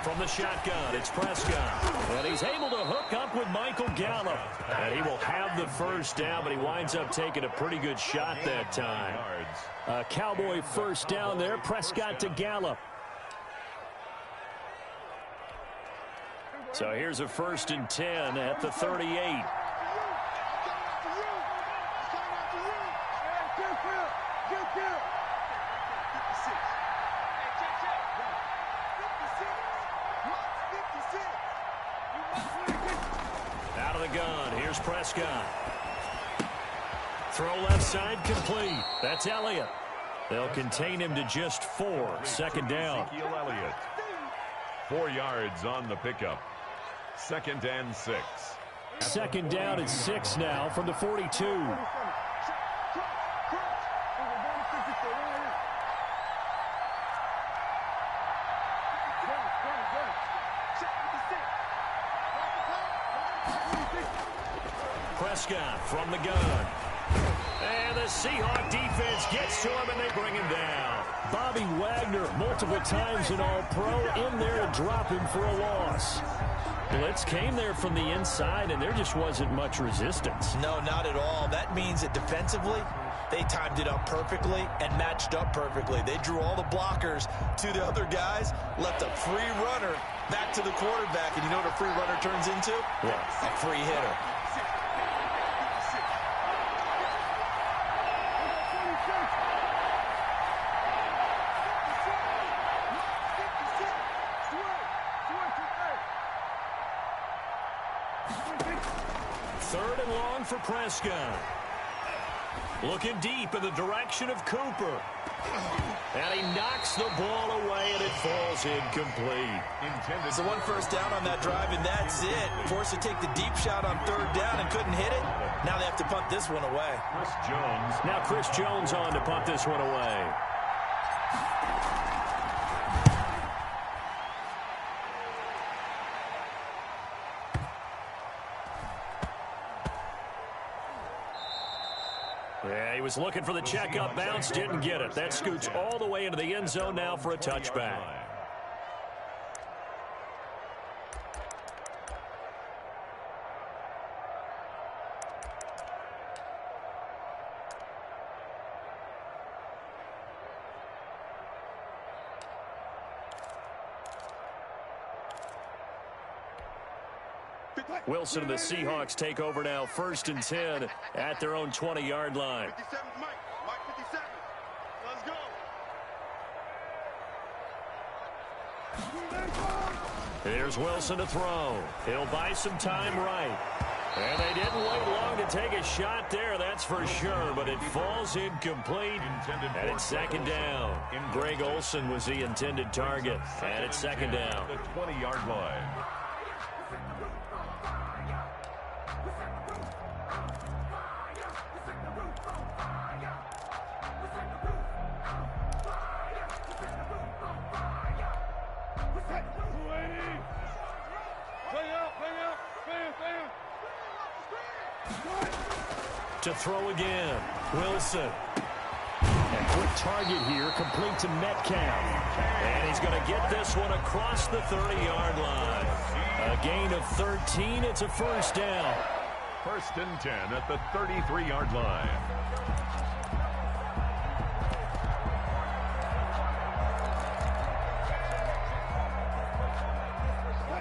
From the shotgun, it's Prescott. And he's able to hook up with Michael Gallup. And he will have the first down, but he winds up taking a pretty good shot that time. A Cowboy first down there, Prescott to Gallup. So here's a 1st and 10 at the 38. Out of the gun, here's Prescott. Throw left side complete. That's Elliott. They'll contain him to just 4. 2nd down. Ezekiel Elliott. 4 yards on the pickup. 2nd and 6. 2nd down and 6 now from the 42. Prescott from the gun. And the Seahawk defense gets to him, and they bring him down. Bobby Wagner, multiple times an All-Pro, in there to drop him for a loss. Blitz came there from the inside, and there just wasn't much resistance. No, not at all. That means that defensively, they timed it up perfectly and matched up perfectly. They drew all the blockers to the other guys, left a free runner back to the quarterback, and you know what a free runner turns into? What? A free hitter. Third and long for Prescott. Looking deep in the direction of Cooper. And he knocks the ball away, and it falls incomplete. So 1 first down on that drive, and that's it. Forced to take the deep shot on 3rd down and couldn't hit it. Now they have to punt this one away. Chris Jones. Now Chris Jones on to punt this one away. Yeah, he was looking for the checkup bounce, didn't get it. That scoots all the way into the end zone now for a touchback. Wilson and the Seahawks take over now, 1st and 10 at their own 20-yard line. 57, Mike 57. Let's go. Here's Wilson to throw. He'll buy some time right. And they didn't wait long to take a shot there, that's for sure, but it falls incomplete, and it's second down. Greg Olsen was the intended target, and it's second down. The 20-yard line. To throw again, Wilson. And quick target here, complete to Metcalf. And he's going to get this one across the 30-yard line. A gain of 13, it's a first down. First and 10 at the 33-yard line.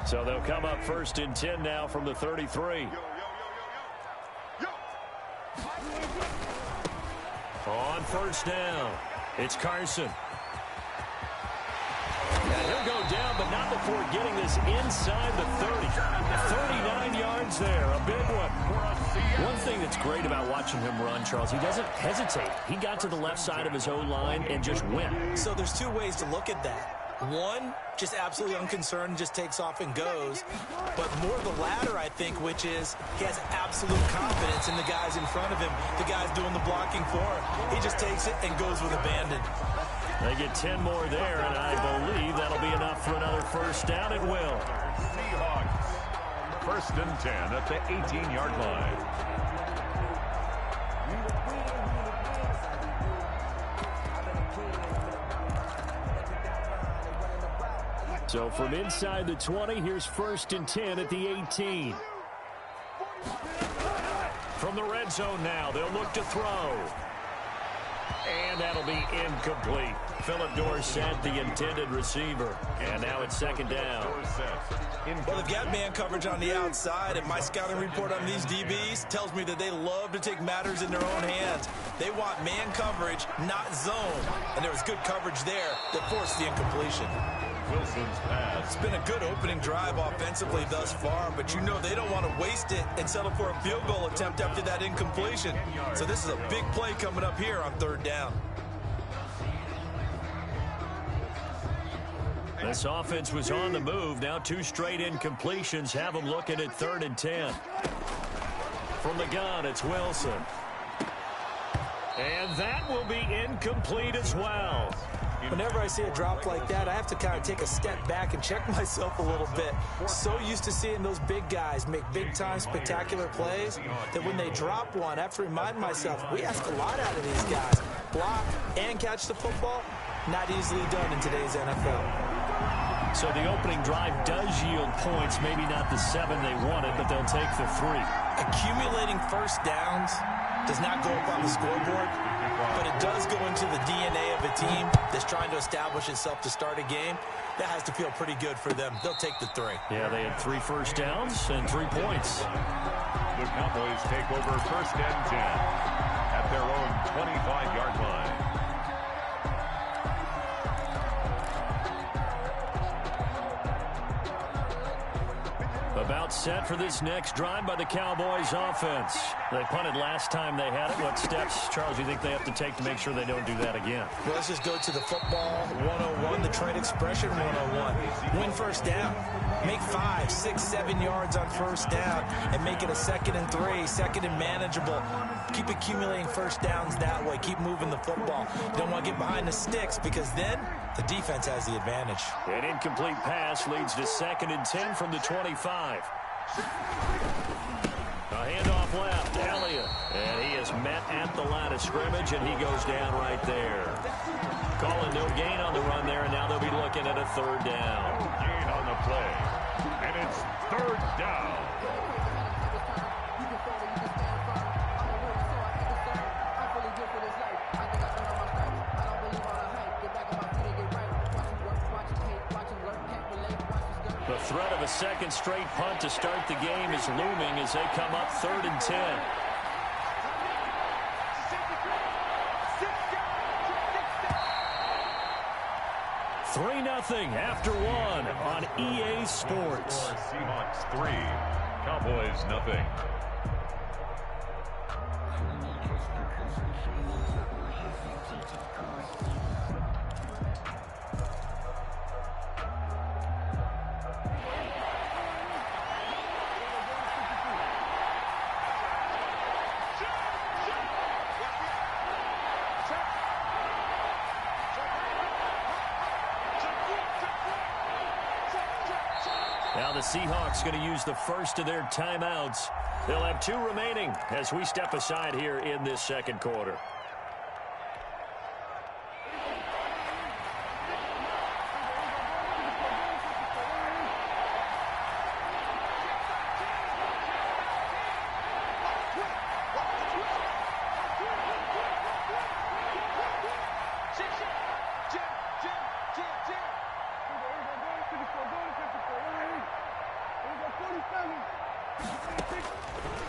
So they'll come up first and 10 now from the 33. On first down, it's Carson. And he'll go down, but not before getting this inside the 30. 39 yards there, a big one. One thing that's great about watching him run, Charles, he doesn't hesitate. He got to the left side of his O-line and just went. So there's two ways to look at that. One, just absolutely unconcerned, just takes off and goes. But more the latter, I think, which is he has absolute confidence in the guys in front of him, the guys doing the blocking for him. He just takes it and goes with abandon. They get 10 more there, and I believe that'll be enough for another first down. It will. Seahawks. First and 10 at the 18-yard line. So from inside the 20, here's first and 10 at the 18. From the red zone now, they'll look to throw. And that'll be incomplete. Philip Dorsett, the intended receiver. And now it's second down. Well, they've got man coverage on the outside, and my scouting report on these DBs tells me that they love to take matters in their own hands. They want man coverage, not zone. And there was good coverage there that forced the incompletion. Wilson's pass. It's been a good opening drive offensively thus far, but you know they don't want to waste it and settle for a field goal attempt after that incompletion. So this is a big play coming up here on third down. This offense was on the move. Now two straight incompletions have them looking at third and 10. From the gun, it's Wilson. And that will be incomplete as well. Whenever I see a drop like that, I have to kind of take a step back and check myself a little bit. So used to seeing those big guys make big-time spectacular plays that when they drop one, I have to remind myself, we ask a lot out of these guys. Block and catch the football, not easily done in today's NFL. So the opening drive does yield points, maybe not the 7 they wanted, but they'll take the 3. Accumulating first downs does not go up on the scoreboard, but it does go into the DNA of a team that's trying to establish itself to start a game. That has to feel pretty good for them. They'll take the 3. Yeah, they had 3 first downs and 3 points. The Cowboys take over first and 10 at their own 25-yard line. About set for this next drive by the Cowboys offense. They punted last time they had it. What steps, Charles, do you think they have to take to make sure they don't do that again? Well, let's just go to the football 101, the trade expression 101. Win first down. Make 5, 6, 7 yards on first down and make it a 2nd and 3, second and manageable. Keep accumulating first downs that way. Keep moving the football. Don't want to get behind the sticks because then the defense has the advantage. An incomplete pass leads to 2nd and 10 from the 25. A handoff left, Elliott. And he is met at the line of scrimmage, and he goes down right there. Calling no gain on the run there, and now they'll be looking at a third down. No gain on the play. And it's third down. The threat of a second straight punt to start the game is looming as they come up 3rd and 10. Three 0 after 1 on EA Sports. Seahawks 3, Cowboys 0. Now the Seahawks going to use the first of their timeouts. They'll have 2 remaining as we step aside here in this second quarter.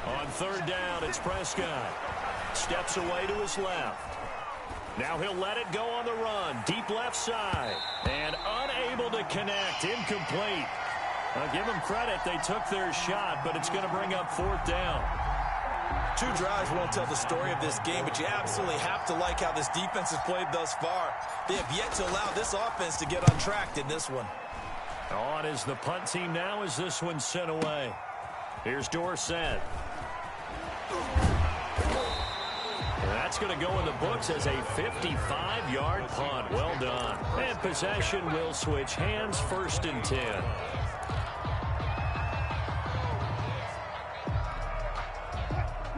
On third down, it's Prescott. Steps away to his left. Now he'll let it go on the run. Deep left side. And unable to connect. Incomplete. I'll give them credit. They took their shot, but it's going to bring up fourth down. 2 drives won't tell the story of this game, but you absolutely have to like how this defense has played thus far. They have yet to allow this offense to get untracked in this one. On is the punt team now as this one's sent away. Here's Dorsett. That's going to go in the books as a 55-yard punt. Well done. And possession will switch hands, first and 10.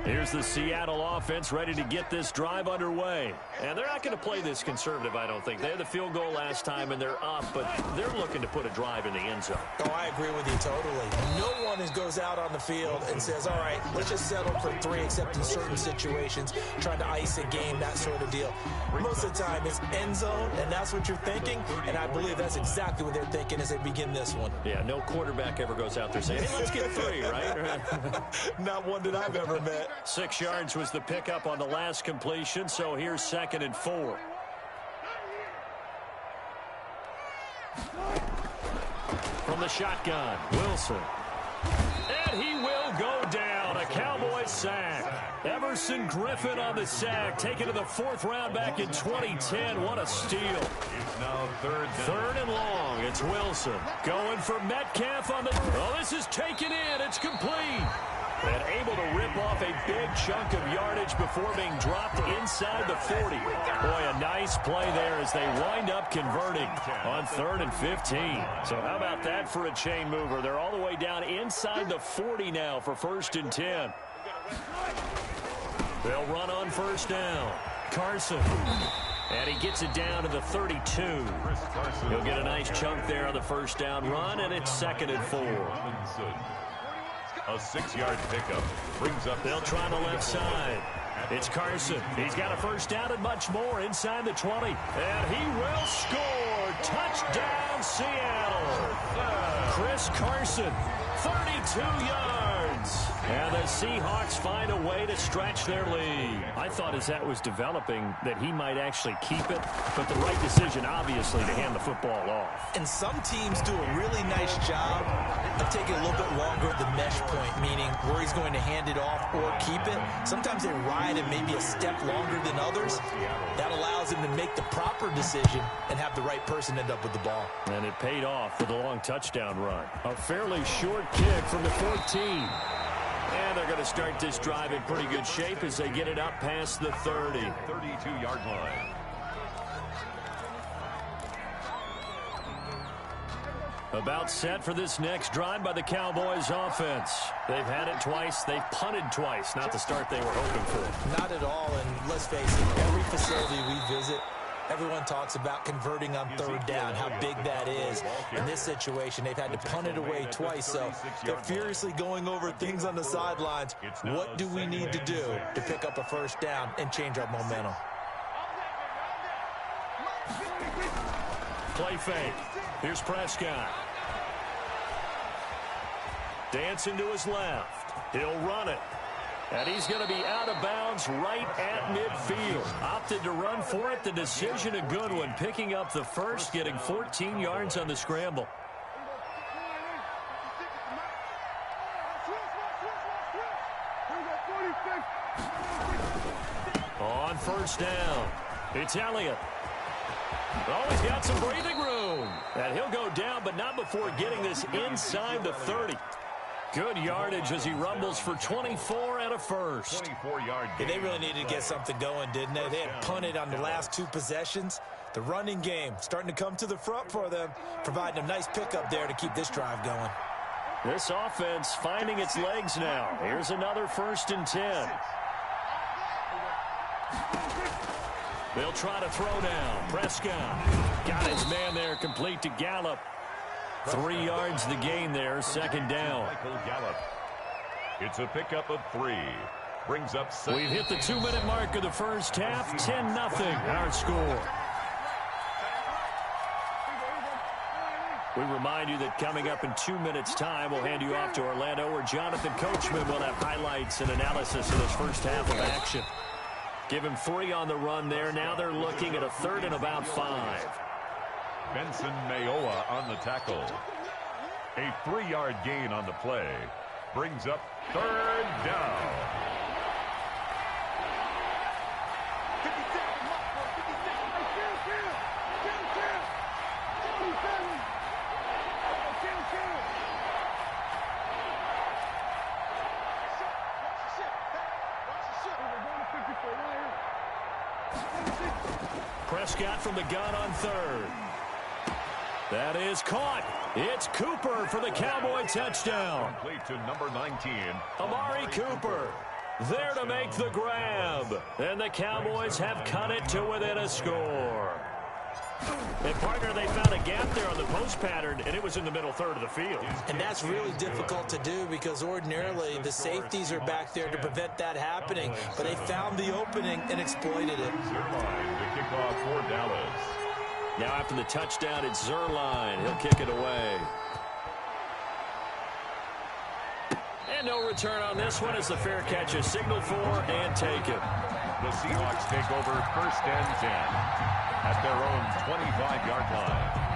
Here's the Seattle offense ready to get this drive underway. And they're not going to play this conservative, I don't think. They had the field goal last time, and they're up, but they're looking to put a drive in the end zone. Oh, I agree with you totally. No one goes out on the field and says, all right, let's just settle for 3, except in certain situations, trying to ice a game, that sort of deal. Most of the time, it's end zone, and that's what you're thinking, and I believe that's exactly what they're thinking as they begin this one. Yeah, no quarterback ever goes out there saying, hey, let's get 3, right? Not one that I've ever met. 6 yards was the pickup on the last completion, so here's 2nd and 4. From the shotgun, Wilson. And he will go down. A Cowboys sack. Everson Griffin on the sack, taken to the 4th round back in 2010. What a steal. It's now third and long. It's Wilson. Going for Metcalf on the... Oh, this is taken in. It's complete. And able to rip off a big chunk of yardage before being dropped inside the 40. Boy, a nice play there as they wind up converting on 3rd and 15. So how about that for a chain mover? They're all the way down inside the 40 now for 1st and 10. They'll run on 1st down. Carson. And he gets it down to the 32. He'll get a nice chunk there on the 1st down run, and it's 2nd and 4. A 6-yard pickup brings up. They'll try the left side. It's Carson. He's got a 1st down and much more inside the 20. And he will score. Touchdown, Seattle. Chris Carson, 32 yards. And the Seahawks find a way to stretch their lead. I thought as that was developing that he might actually keep it, but the right decision, obviously, to hand the football off. And some teams do a really nice job of taking a little bit longer at the mesh point, meaning where he's going to hand it off or keep it. Sometimes they ride it maybe a step longer than others. That allows him to make the proper decision and have the right person end up with the ball. And it paid off with a long touchdown run. A fairly short kick from the 14. And they're going to start this drive in pretty good shape as they get it up past the 30. 32-yard line. About set for this next drive by the Cowboys offense. They've had it twice. They've punted twice. Not the start they were hoping for. Not at all. And let's face it, every facility we visit, everyone talks about converting on 3rd down, how big that is. In this situation, they've had to punt it away twice, so they're furiously going over things on the sidelines. What do we need to do to pick up a 1st down and change our momentum? Play fake. Here's Prescott. Dancing to his left. He'll run it. And he's going to be out of bounds right at midfield. Opted to run for it. The decision a good one. Picking up the 1st, getting 14 yards on the scramble. On first down, it's Elliott. Oh, he's got some breathing room. And he'll go down, but not before getting this inside the 30. Good yardage as he rumbles for 24 and a first. 24-yard Yeah, gain. they really needed to get something going, didn't they? They had punted on the last 2 possessions. The running game starting to come to the front for them, providing a nice pickup there to keep this drive going. This offense finding its legs now. Here's another 1st and 10. They'll try to throw down. Prescott got his man there, complete to Gallup. 3 yards the gain there, 2nd down. Michael Gallup. It's a pickup of 3. Brings up 7. We've hit the 2-minute mark of the first half. 10-0 our score. We remind you that coming up in 2 minutes' time, we'll hand you off to Orlando, where Jonathan Coachman will have highlights and analysis of this first half of action. Give him 3 on the run there. Now they're looking at a 3rd and about 5. Benson Mayoa on the tackle. A 3-yard gain on the play. Brings up 3rd down. 56, Prescott from the gun on 3rd. That is caught. It's Cooper for the Cowboy touchdown. Complete to number 19. Amari Cooper there to make the grab. And the Cowboys have cut it to within a score. And, partner, they found a gap there on the post pattern, and it was in the middle 3rd of the field. And that's really difficult to do because ordinarily the safeties are back there to prevent that happening. But they found the opening and exploited it. Zerline to kick off for Dallas. Now after the touchdown, it's Zerline. He'll kick it away. And no return on this one as the fair catch is signaled for and taken. The Seahawks take over 1st and 10 at their own 25-yard line.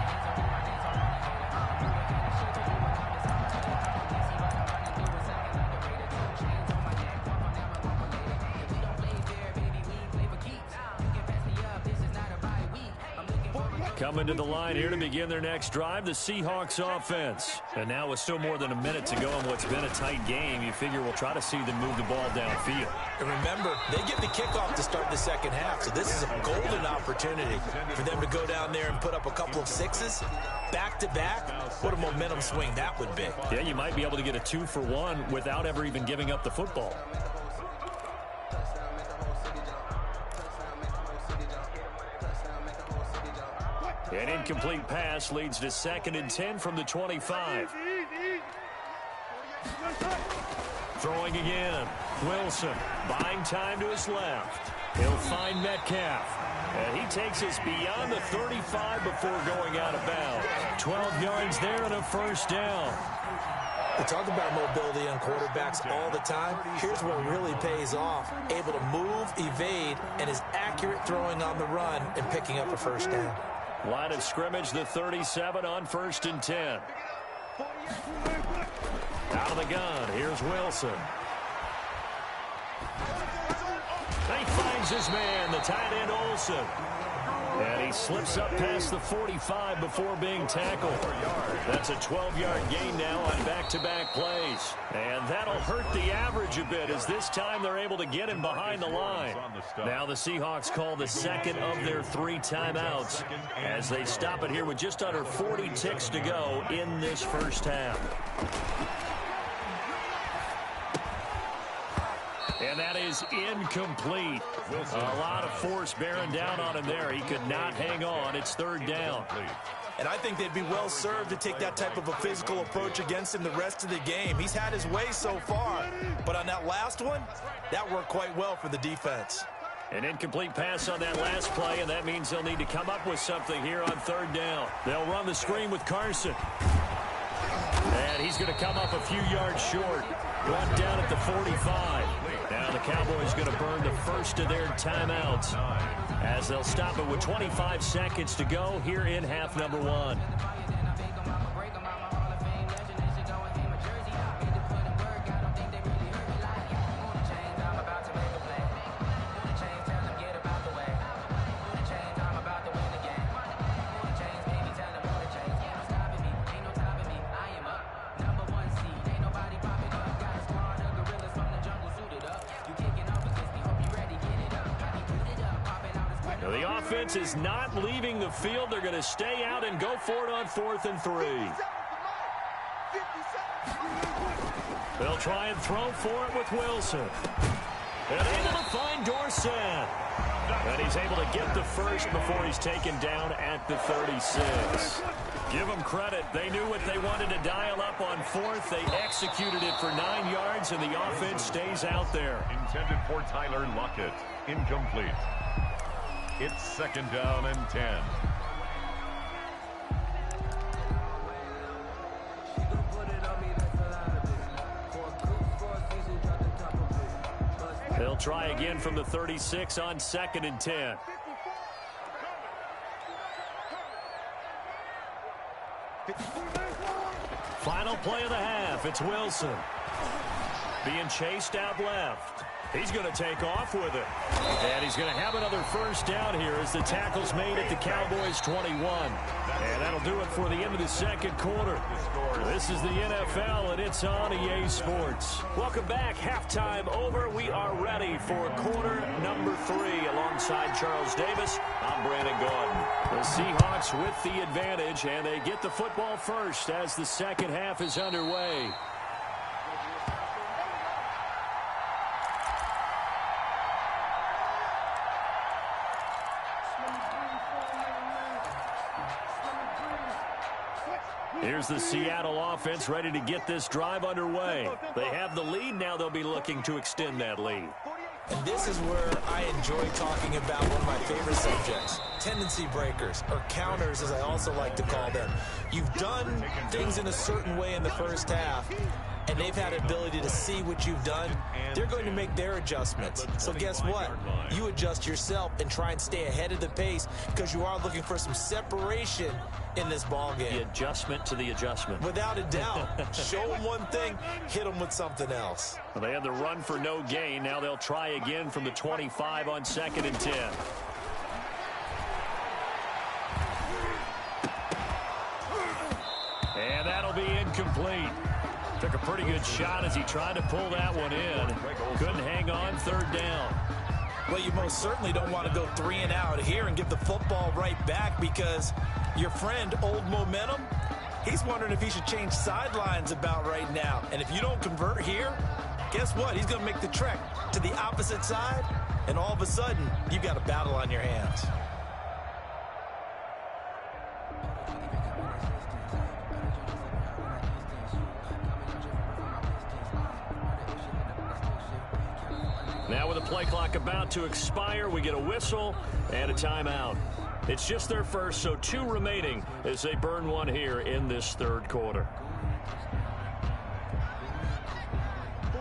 Coming to the line here to begin their next drive, the Seahawks offense. And now with still more than a minute to go in what's been a tight game, you figure we'll try to see them move the ball downfield. And remember, they get the kickoff to start the second half, so this is a golden opportunity for them to go down there and put up a couple of 6s back-to-back. What a momentum swing that would be. Yeah, you might be able to get a 2-for-1 without ever even giving up the football. An incomplete pass leads to 2nd and 10 from the 25. Throwing again. Wilson buying time to his left. He'll find Metcalf. And he takes us beyond the 35 before going out of bounds. 12 yards there and a 1st down. We talk about mobility on quarterbacks all the time. Here's where it really pays off. Able to move, evade, and is accurate throwing on the run and picking up a 1st down. Line of scrimmage, the 37 on 1st and 10. Out of the gun, here's Wilson. He finds his man, the tight end Olsen. And he slips up past the 45 before being tackled. That's a 12-yard gain now on back-to-back plays. And that'll hurt the average a bit as this time they're able to get him behind the line. Now the Seahawks call the 2nd of their 3 timeouts as they stop it here with just under 40 ticks to go in this first half. And that is incomplete. A lot of force bearing down on him there. He could not hang on. It's 3rd down. And I think they'd be well served to take that type of a physical approach against him the rest of the game. He's had his way so far. But on that last one, that worked quite well for the defense. An incomplete pass on that last play, and that means they'll need to come up with something here on 3rd down. They'll run the screen with Carson. And he's going to come up a few yards short. Brought down at the 45. Now the Cowboys going to burn the first of their timeouts as they'll stop it with 25 seconds to go here in half number 1. The offense is not leaving the field. They're going to stay out and go for it on 4th and 3. They'll try and throw for it with Wilson. And able to find Dorsett. And he's able to get the first before he's taken down at the 36. Give them credit. They knew what they wanted to dial up on 4th. They executed it for 9 yards, and the offense stays out there. Intended for Tyler Lockett. Incomplete. It's 2nd down and 10. They'll try again from the 36 on 2nd and 10. Final play of the half. It's Wilson. Being chased out left. He's going to take off with it. And he's going to have another first down here as the tackle's made at the Cowboys' 21. And that'll do it for the end of the 2nd quarter. This is the NFL, and it's on EA Sports. Welcome back. Halftime over. We are ready for quarter number 3. Alongside Charles Davis, I'm Brandon Gaudin. The Seahawks with the advantage, and they get the football first as the 2nd half is underway. Here's the Seattle offense ready to get this drive underway. They have the lead. Now they'll be looking to extend that lead. And this is where I enjoy talking about one of my favorite subjects, tendency breakers, or counters as I also like to call them. You've done things in a certain way in the first half, and they've had ability to see what you've done. They're going to make their adjustments. So guess what? You adjust yourself and try and stay ahead of the pace because you are looking for some separation in this ball game. The adjustment to the adjustment. Without a doubt. Show them one thing, hit them with something else. Well, they had the run for no gain. Now they'll try again from the 25 on 2nd and 10. And that'll be incomplete. Took a pretty good shot as he tried to pull that one in. Couldn't hang on 3rd down. Well, you most certainly don't want to go 3 and out here and give the football right back because your friend, Old Momentum, he's wondering if he should change sidelines about right now. And if you don't convert here, guess what? He's going to make the trek to the opposite side, and all of a sudden, you've got a battle on your hands. Now with the play clock about to expire, we get a whistle and a timeout. It's just their first, so 2 remaining as they burn one here in this 3rd quarter.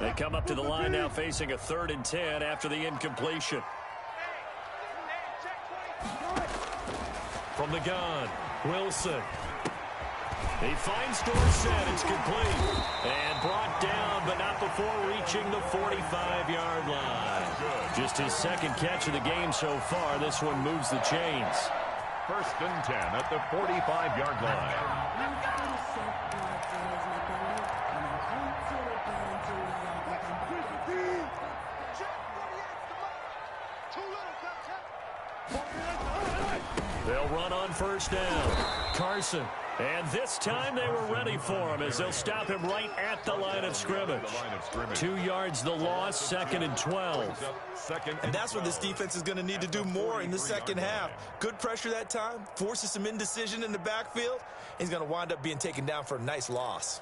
They come up to the line now facing a 3rd and 10 after the incompletion. From the gun, Wilson. He finds Dorsett. It's complete. And brought down, but not before reaching the 45-yard line. Just his 2nd catch of the game so far. This one moves the chains. 1st and 10 at the 45-yard line. They'll run on 1st down. Carson. And this time they were ready for him as they'll stop him right at the line of scrimmage. 2 yards the loss, 2nd and 12. And that's what this defense is going to need to do more in the 2nd half. Good pressure that time, forces some indecision in the backfield. He's going to wind up being taken down for a nice loss.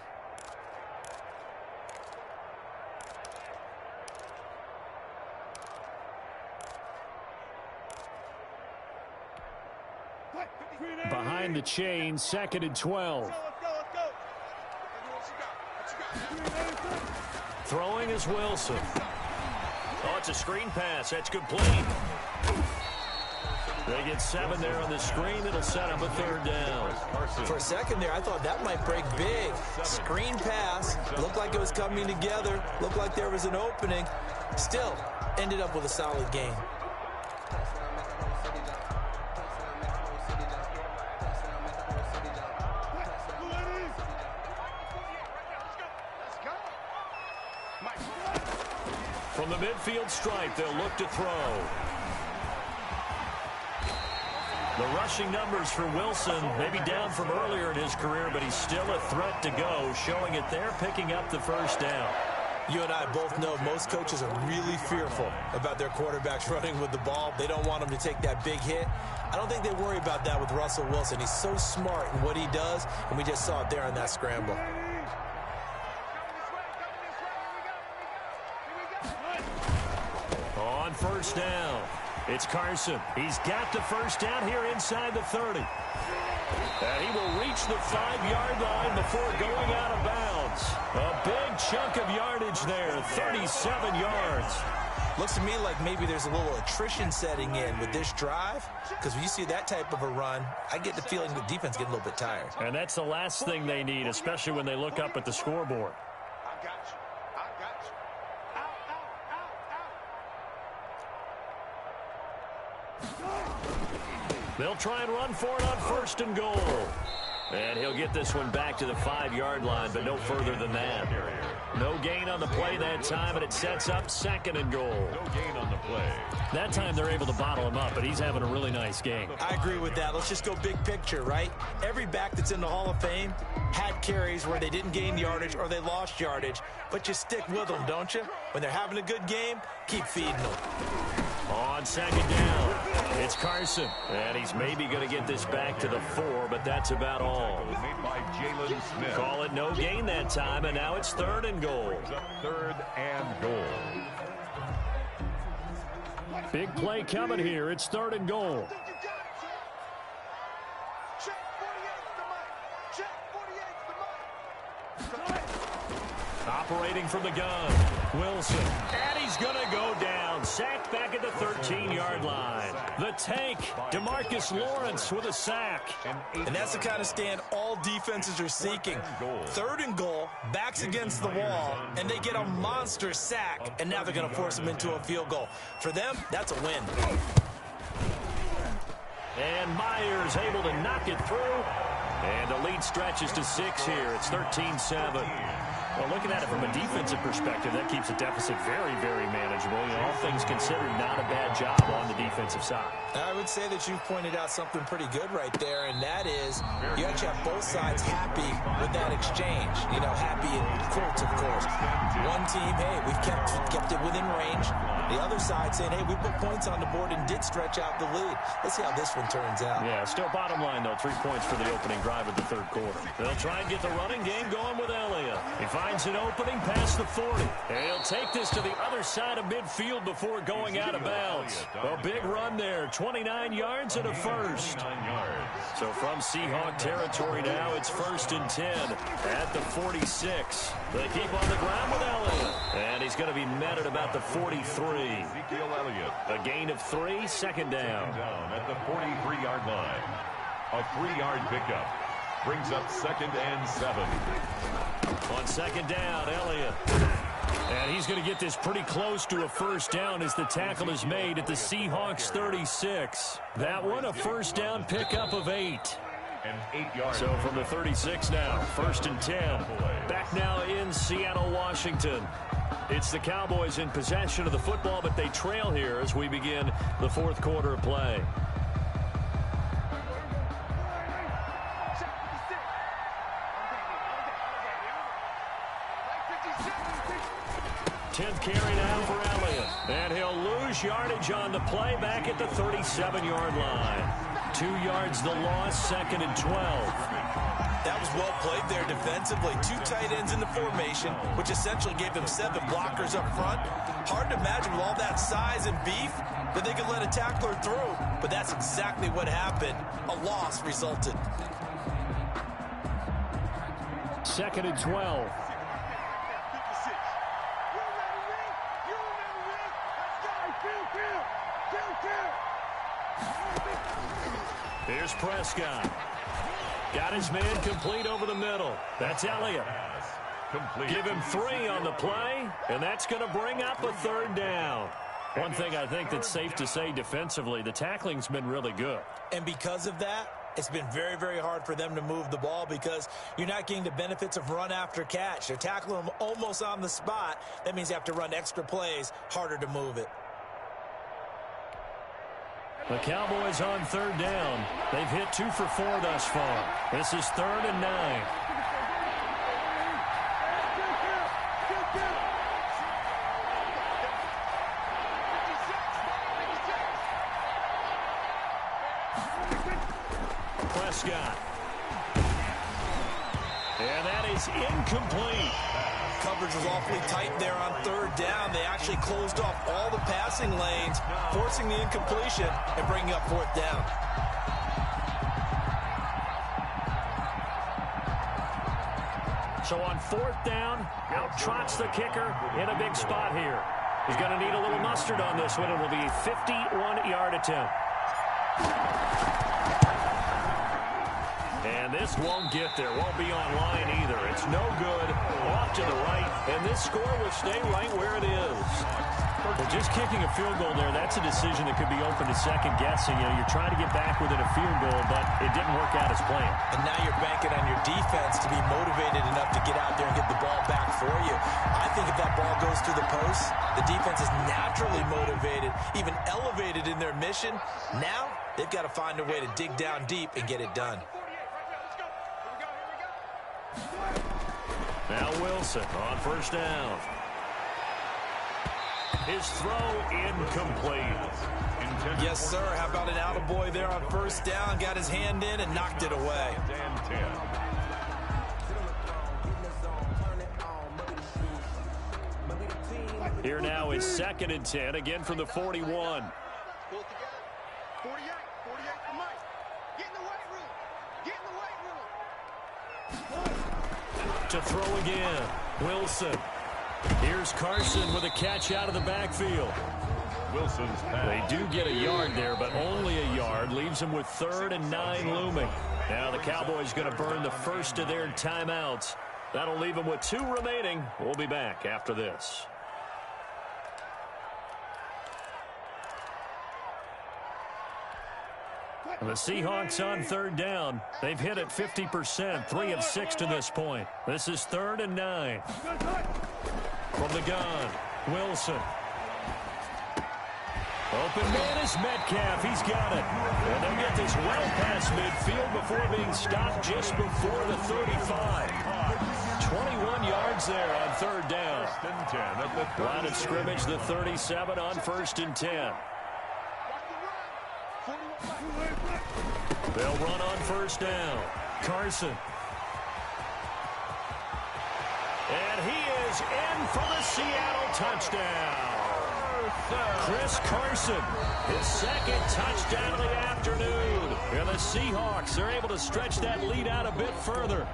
Behind the chain, 2nd and 12. Throwing is Wilson. Oh, it's a screen pass. That's complete. They get 7 there on the screen. It'll set up a 3rd down. For a second there, I thought that might break big. Screen pass. Looked like it was coming together. Looked like there was an opening. Still, ended up with a solid game. From the midfield stripe, they'll look to throw. The rushing numbers for Wilson, maybe down from earlier in his career, but he's still a threat to go, showing it there, picking up the first down. You and I both know most coaches are really fearful about their quarterbacks running with the ball. They don't want them to take that big hit. I don't think they worry about that with Russell Wilson. He's so smart in what he does, and we just saw it there on that scramble. On first down, it's Carson. He's got the first down here inside the 30. And he will reach the 5-yard line before going out of bounds. A big chunk of yardage there, 37 yards. Looks to me like maybe there's a little attrition setting in with this drive, because when you see that type of a run, I get the feeling the defense getting a little bit tired. And that's the last thing they need, especially when they look up at the scoreboard. I got you. I got you. They'll try and run for it on first and goal. And he'll get this one back to the 5-yard line, but no further than that. No gain on the play that time, and it sets up second and goal. No gain on the play. That time they're able to bottle him up, but he's having a really nice game. I agree with that. Let's just go big picture, right? Every back that's in the Hall of Fame had carries where they didn't gain yardage or they lost yardage, but you stick with them, don't you? When they're having a good game, keep feeding them. On second down, it's Carson. And he's maybe going to get this back to the 4, but that's about all. Made by Jalen Smith. Call it no gain that time, and now it's third and goal. Third and goal. Big play coming here. It's third and goal. Check 48's the mic. Check 48's the mic. Operating from the gun, Wilson. And he's going to go down. Sacked back at the 13-yard line. The tank, DeMarcus Lawrence with a sack. And that's the kind of stand all defenses are seeking. Third and goal, backs against the wall, and they get a monster sack, and now they're going to force them into a field goal. For them, that's a win. And Myers able to knock it through. And the lead stretches to 6 here. It's 13-7. Well, looking at it from a defensive perspective, that keeps the deficit very, very manageable. You know, all things considered, not a bad job on the defensive side. I would say that you've pointed out something pretty good right there, and that is you actually have both sides happy with that exchange. You know, happy in quotes, of course. One team, hey, we've kept it within range. The other side saying, hey, we put points on the board and did stretch out the lead. Let's see how this one turns out. Yeah, still bottom line, though, 3 points for the opening drive of the third quarter. They'll try and get the running game going with Elliott. He finds an opening past the 40. And he'll take this to the other side of midfield before going out of bounds. A big run there, 29 yards and a first. So from Seahawk territory now, it's 1st and 10 at the 46. They keep on the ground with Elliott. And he's going to be met at about the 43. Ezekiel Elliott. A gain of 3, second down. At the 43-yard line. A 3-yard pickup. Brings up 2nd and 7. On second down, Elliott. And he's going to get this pretty close to a first down as the tackle is made at the Seahawks 36. That one, a first down pickup of 8. And 8 yards. So from the 36 now, 1st and 10. Back now in Seattle, Washington. It's the Cowboys in possession of the football, but they trail here as we begin the fourth quarter of play. 10th carry now for Elliott. And he'll lose yardage on the play back at the 37-yard line. 2 yards the loss, 2nd and 12. That was well played there defensively. 2 tight ends in the formation, which essentially gave them 7 blockers up front. Hard to imagine with all that size and beef that they could let a tackler through. But that's exactly what happened. A loss resulted. 2nd and 12. Here's Prescott. Got his man complete over the middle. That's Elliott. Give him 3 on the play, and that's going to bring up a 3rd down. One thing I think that's safe to say defensively, the tackling's been really good. And because of that, it's been very, very hard for them to move the ball because you're not getting the benefits of run after catch. They're tackling them almost on the spot. That means you have to run extra plays, harder to move it. The Cowboys on third down. They've hit 2 for 4 thus far. This is 3rd and 9. Prescott. And that is incomplete. Coverage was awfully tight there on third down. They actually closed off all the passing lanes, forcing the incompletion and bringing up 4th down. So on 4th down, out trots the kicker in a big spot here. He's going to need a little mustard on this one. It will be a 51-yard attempt. And this won't get there, won't be online either. It's no good, off to the right, and this score will stay right where it is. Well, just kicking a field goal there, that's a decision that could be open to second guessing. You know, you're trying to get back within a field goal, but it didn't work out as planned. And now you're banking on your defense to be motivated enough to get out there and get the ball back for you. I think if that ball goes through the post, the defense is naturally motivated, even elevated in their mission. Now they've got to find a way to dig down deep and get it done. Now Wilson on first down. His throw incomplete. Yes, sir. How about an attaboy there on first down? Got his hand in and knocked it away. Here now is 2nd and 10, again from the 41. Pull it together. 48 for Mike. Get in the weight room. Get in the weight room. To throw again. Wilson. Here's Carson with a catch out of the backfield. Wilson's pass. They do get a yard there, but only a yard. Leaves them with 3rd and 9 looming. Now the Cowboys going to burn the first of their timeouts. That'll leave them with 2 remaining. We'll be back after this. And the Seahawks on third down. They've hit it 50%, 3 of 6 to this point. This is 3rd and 9. From the gun, Wilson. Open man is Metcalf. He's got it. And they'll get this well past midfield before being stopped just before the 35. 21 yards there on third down. Line of scrimmage, the 37 on 1st and 10. They'll run on first down. Carson. And he is in for the Seattle touchdown. Chris Carson, his 2nd touchdown of the afternoon. And the Seahawks are able to stretch that lead out a bit further.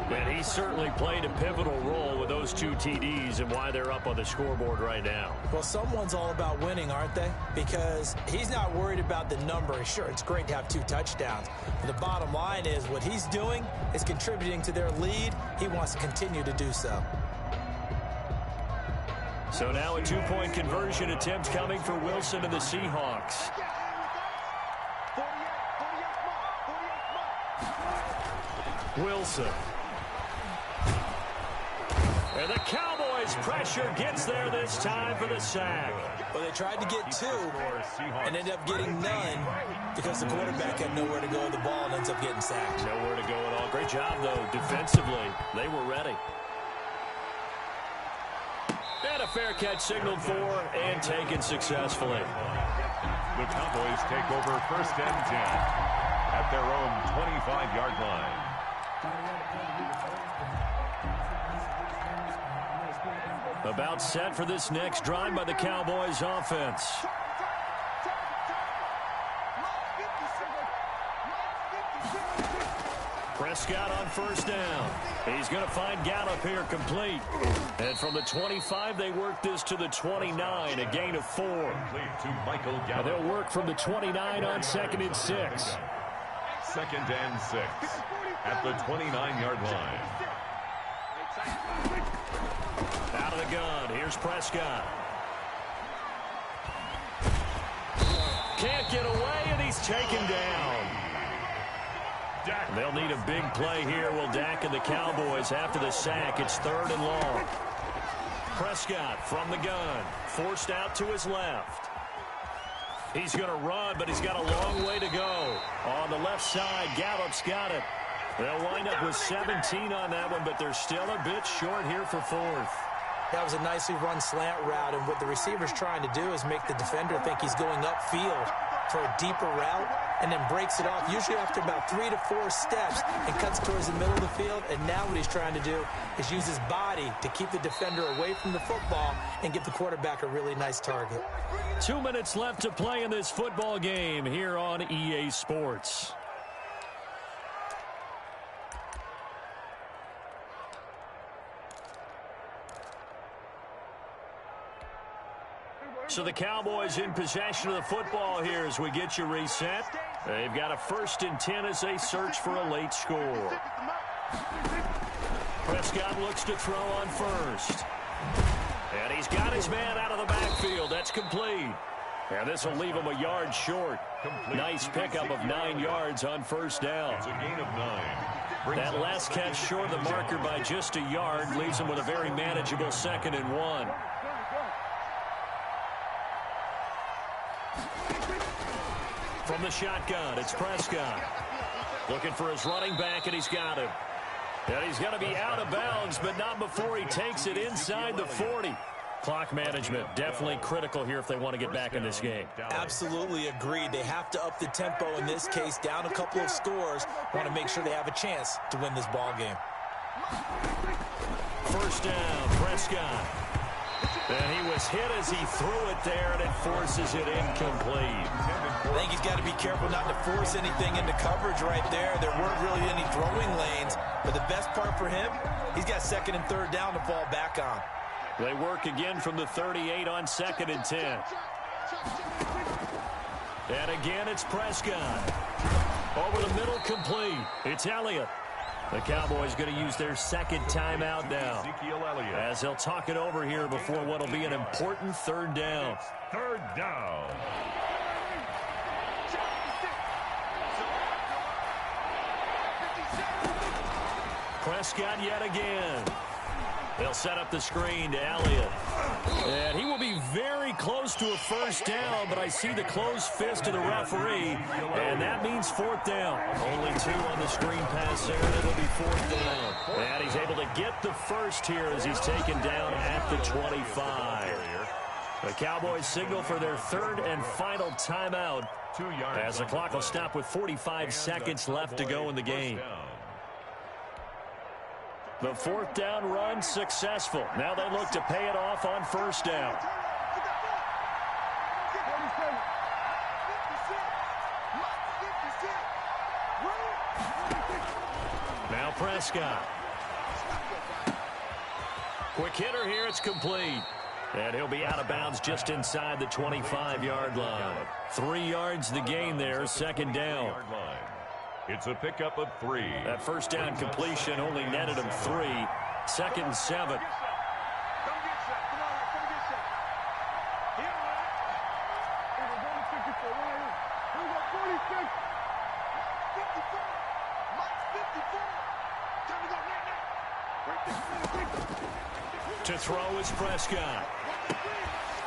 And he certainly played a pivotal role with those 2 TDs and why they're up on the scoreboard right now. Well, someone's all about winning, aren't they? Because he's not worried about the number. Sure, it's great to have 2 touchdowns. But the bottom line is what he's doing is contributing to their lead. He wants to continue to do so. So now a 2-point conversion attempt coming for Wilson and the Seahawks. Wilson. And the Cowboys' pressure gets there this time for the sack. Well, they tried to get 2 and ended up getting none because the quarterback had nowhere to go with the ball and ends up getting sacked. Nowhere to go at all. Great job, though, defensively. They were ready. And a fair catch signaled for and taken successfully. The Cowboys take over 1st and 10 at their own 25-yard line. About set for this next drive by the Cowboys offense. Prescott on first down. He's going to find Gallup here complete. And from the 25, they work this to the 29, a gain of 4. To Michael Gallup. They'll work from the 29 on 2nd and 6. 2nd and 6 at the 29-yard line. Out of the gun. Here's Prescott. Can't get away, and he's taken down. They'll need a big play here. Will Dak and the Cowboys after the sack. It's 3rd and long. Prescott from the gun. Forced out to his left. He's going to run, but he's got a long way to go. On the left side, Gallup's got it. They'll wind up with 17 on that one, but they're still a bit short here for fourth. That was a nicely run slant route, and what the receiver's trying to do is make the defender think he's going upfield for a deeper route, and then breaks it off, usually after about 3 to 4 steps, and cuts towards the middle of the field. And now what he's trying to do is use his body to keep the defender away from the football and give the quarterback a really nice target. 2 minutes left to play in this football game here on EA Sports. So the Cowboys in possession of the football here as we get you reset. They've got a 1st and 10 as they search for a late score. Prescott looks to throw on first. And he's got his man out of the backfield. That's complete. And this will leave him a yard short. Nice pickup of 9 yards on first down. It's a gain of 9. That last catch short of the marker by just a yard leaves him with a very manageable 2nd and 1. From the shotgun, it's Prescott. Looking for his running back, and he's got him. And he's going to be out of bounds, but not before he takes it inside the 40. Clock management, definitely critical here if they want to get back in this game. Absolutely agreed. They have to up the tempo in this case, down a couple of scores. Want to make sure they have a chance to win this ball game. First down, Prescott. And he was hit as he threw it there, and it forces it incomplete. I think he's got to be careful not to force anything into coverage right there. There weren't really any throwing lanes, but the best part for him, he's got 2nd and 3rd down to fall back on. They work again from the 38 on 2nd and 10. And again, it's Prescott. Over the middle, complete. It's Elliott. The Cowboys going to use their 2nd timeout now, as they'll talk it over here before what will be an important 3rd down. 3rd down. Prescott yet again. They'll set up the screen to Elliott. And he will be very close to a first down, but I see the closed fist of the referee, and that means 4th down. Only 2 on the screen pass there, and it'll be 4th down. And he's able to get the first here as he's taken down at the 25. The Cowboys signal for their 3rd and final timeout, as the clock will stop with 45 seconds left to go in the game. The 4th down run successful. Now they look to pay it off on first down. Now Prescott. Quick hitter here. It's complete. And he'll be out of bounds just inside the 25-yard line. 3 yards the gain there, 2nd down. It's a pickup of 3. That first down completion only netted him 3. 2nd and 7. To throw is Prescott.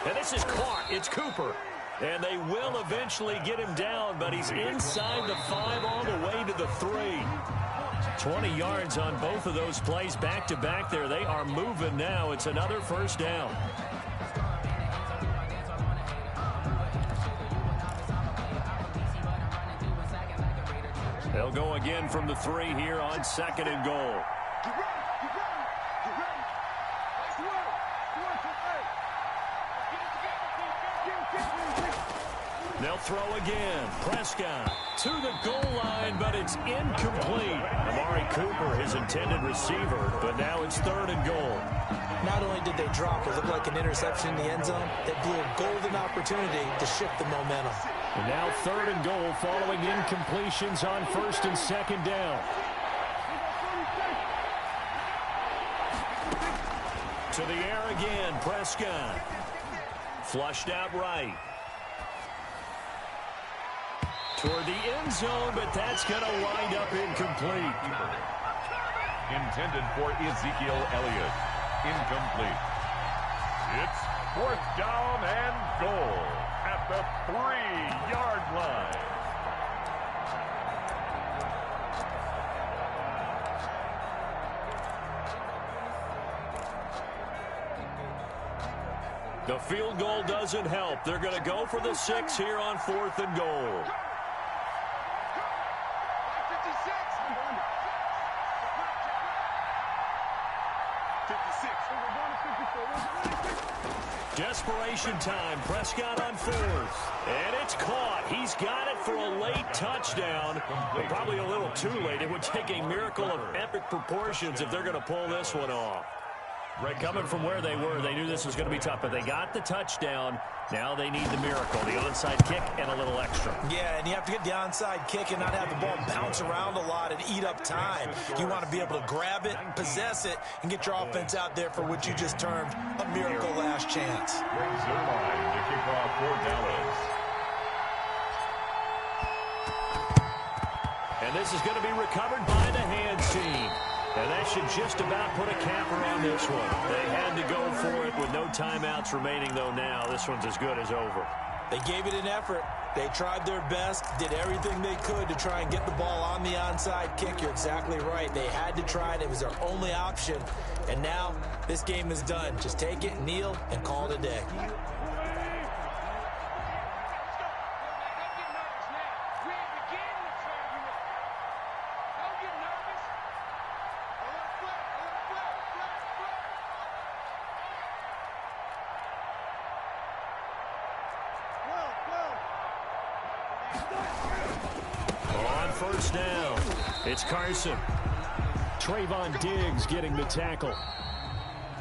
And this is caught. It's Cooper. And they will eventually get him down, but he's inside the 5 all the way to the 3. 20 yards on both of those plays back-to-back there. They are moving now. It's another first down. They'll go again from the 3 here on 2nd and goal. They'll throw again. Prescott to the goal line, but it's incomplete. Amari Cooper, his intended receiver, but now it's 3rd and goal. Not only did they drop what looked like an interception in the end zone, they blew a golden opportunity to shift the momentum. And now 3rd and goal following incompletions on 1st and 2nd down. To the air again, Prescott. Flushed out right. Toward the end zone, but that's going to wind up incomplete. Intended for Ezekiel Elliott. Incomplete. It's 4th down and goal at the 3-yard line. The field goal doesn't help. They're going to go for the 6 here on 4th and goal. Desperation time. Prescott on 4th. And it's caught. He's got it for a late touchdown. But probably a little too late. It would take a miracle of epic proportions if they're going to pull this one off. Coming from where they were, they knew this was going to be tough, but they got the touchdown. Now they need the miracle, the onside kick and a little extra. Yeah, and you have to get the onside kick and not have the ball bounce around a lot and eat up time. You want to be able to grab it, possess it, and get your offense out there for what you just termed a miracle last chance. Brings their line to kick off for Dallas. And this is going to be recovered by the hands team. And that should just about put a capper on this one. They had to go for it with no timeouts remaining, though now this one's as good as over. They gave it an effort. They tried their best, did everything they could to try and get the ball on the onside kick. You're exactly right. They had to try it. It was their only option. And now this game is done. Just take it, kneel, and call it a day. On first down, it's Carson. Trayvon Diggs getting the tackle.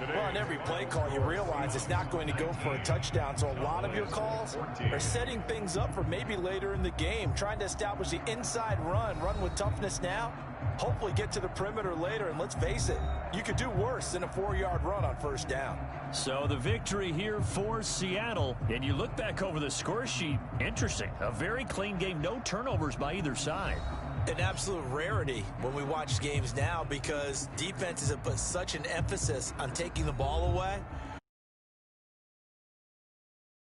Well, on every play call, you realize it's not going to go for a touchdown. So a lot of your calls are setting things up for maybe later in the game, trying to establish the inside run with toughness now, hopefully get to the perimeter later. And let's face it, you could do worse than a 4-yard run on first down. So the victory here for Seattle. And you look back over the score sheet, interesting. A very clean game, no turnovers by either side. An absolute rarity when we watch games now because defenses have put such an emphasis on taking the ball away.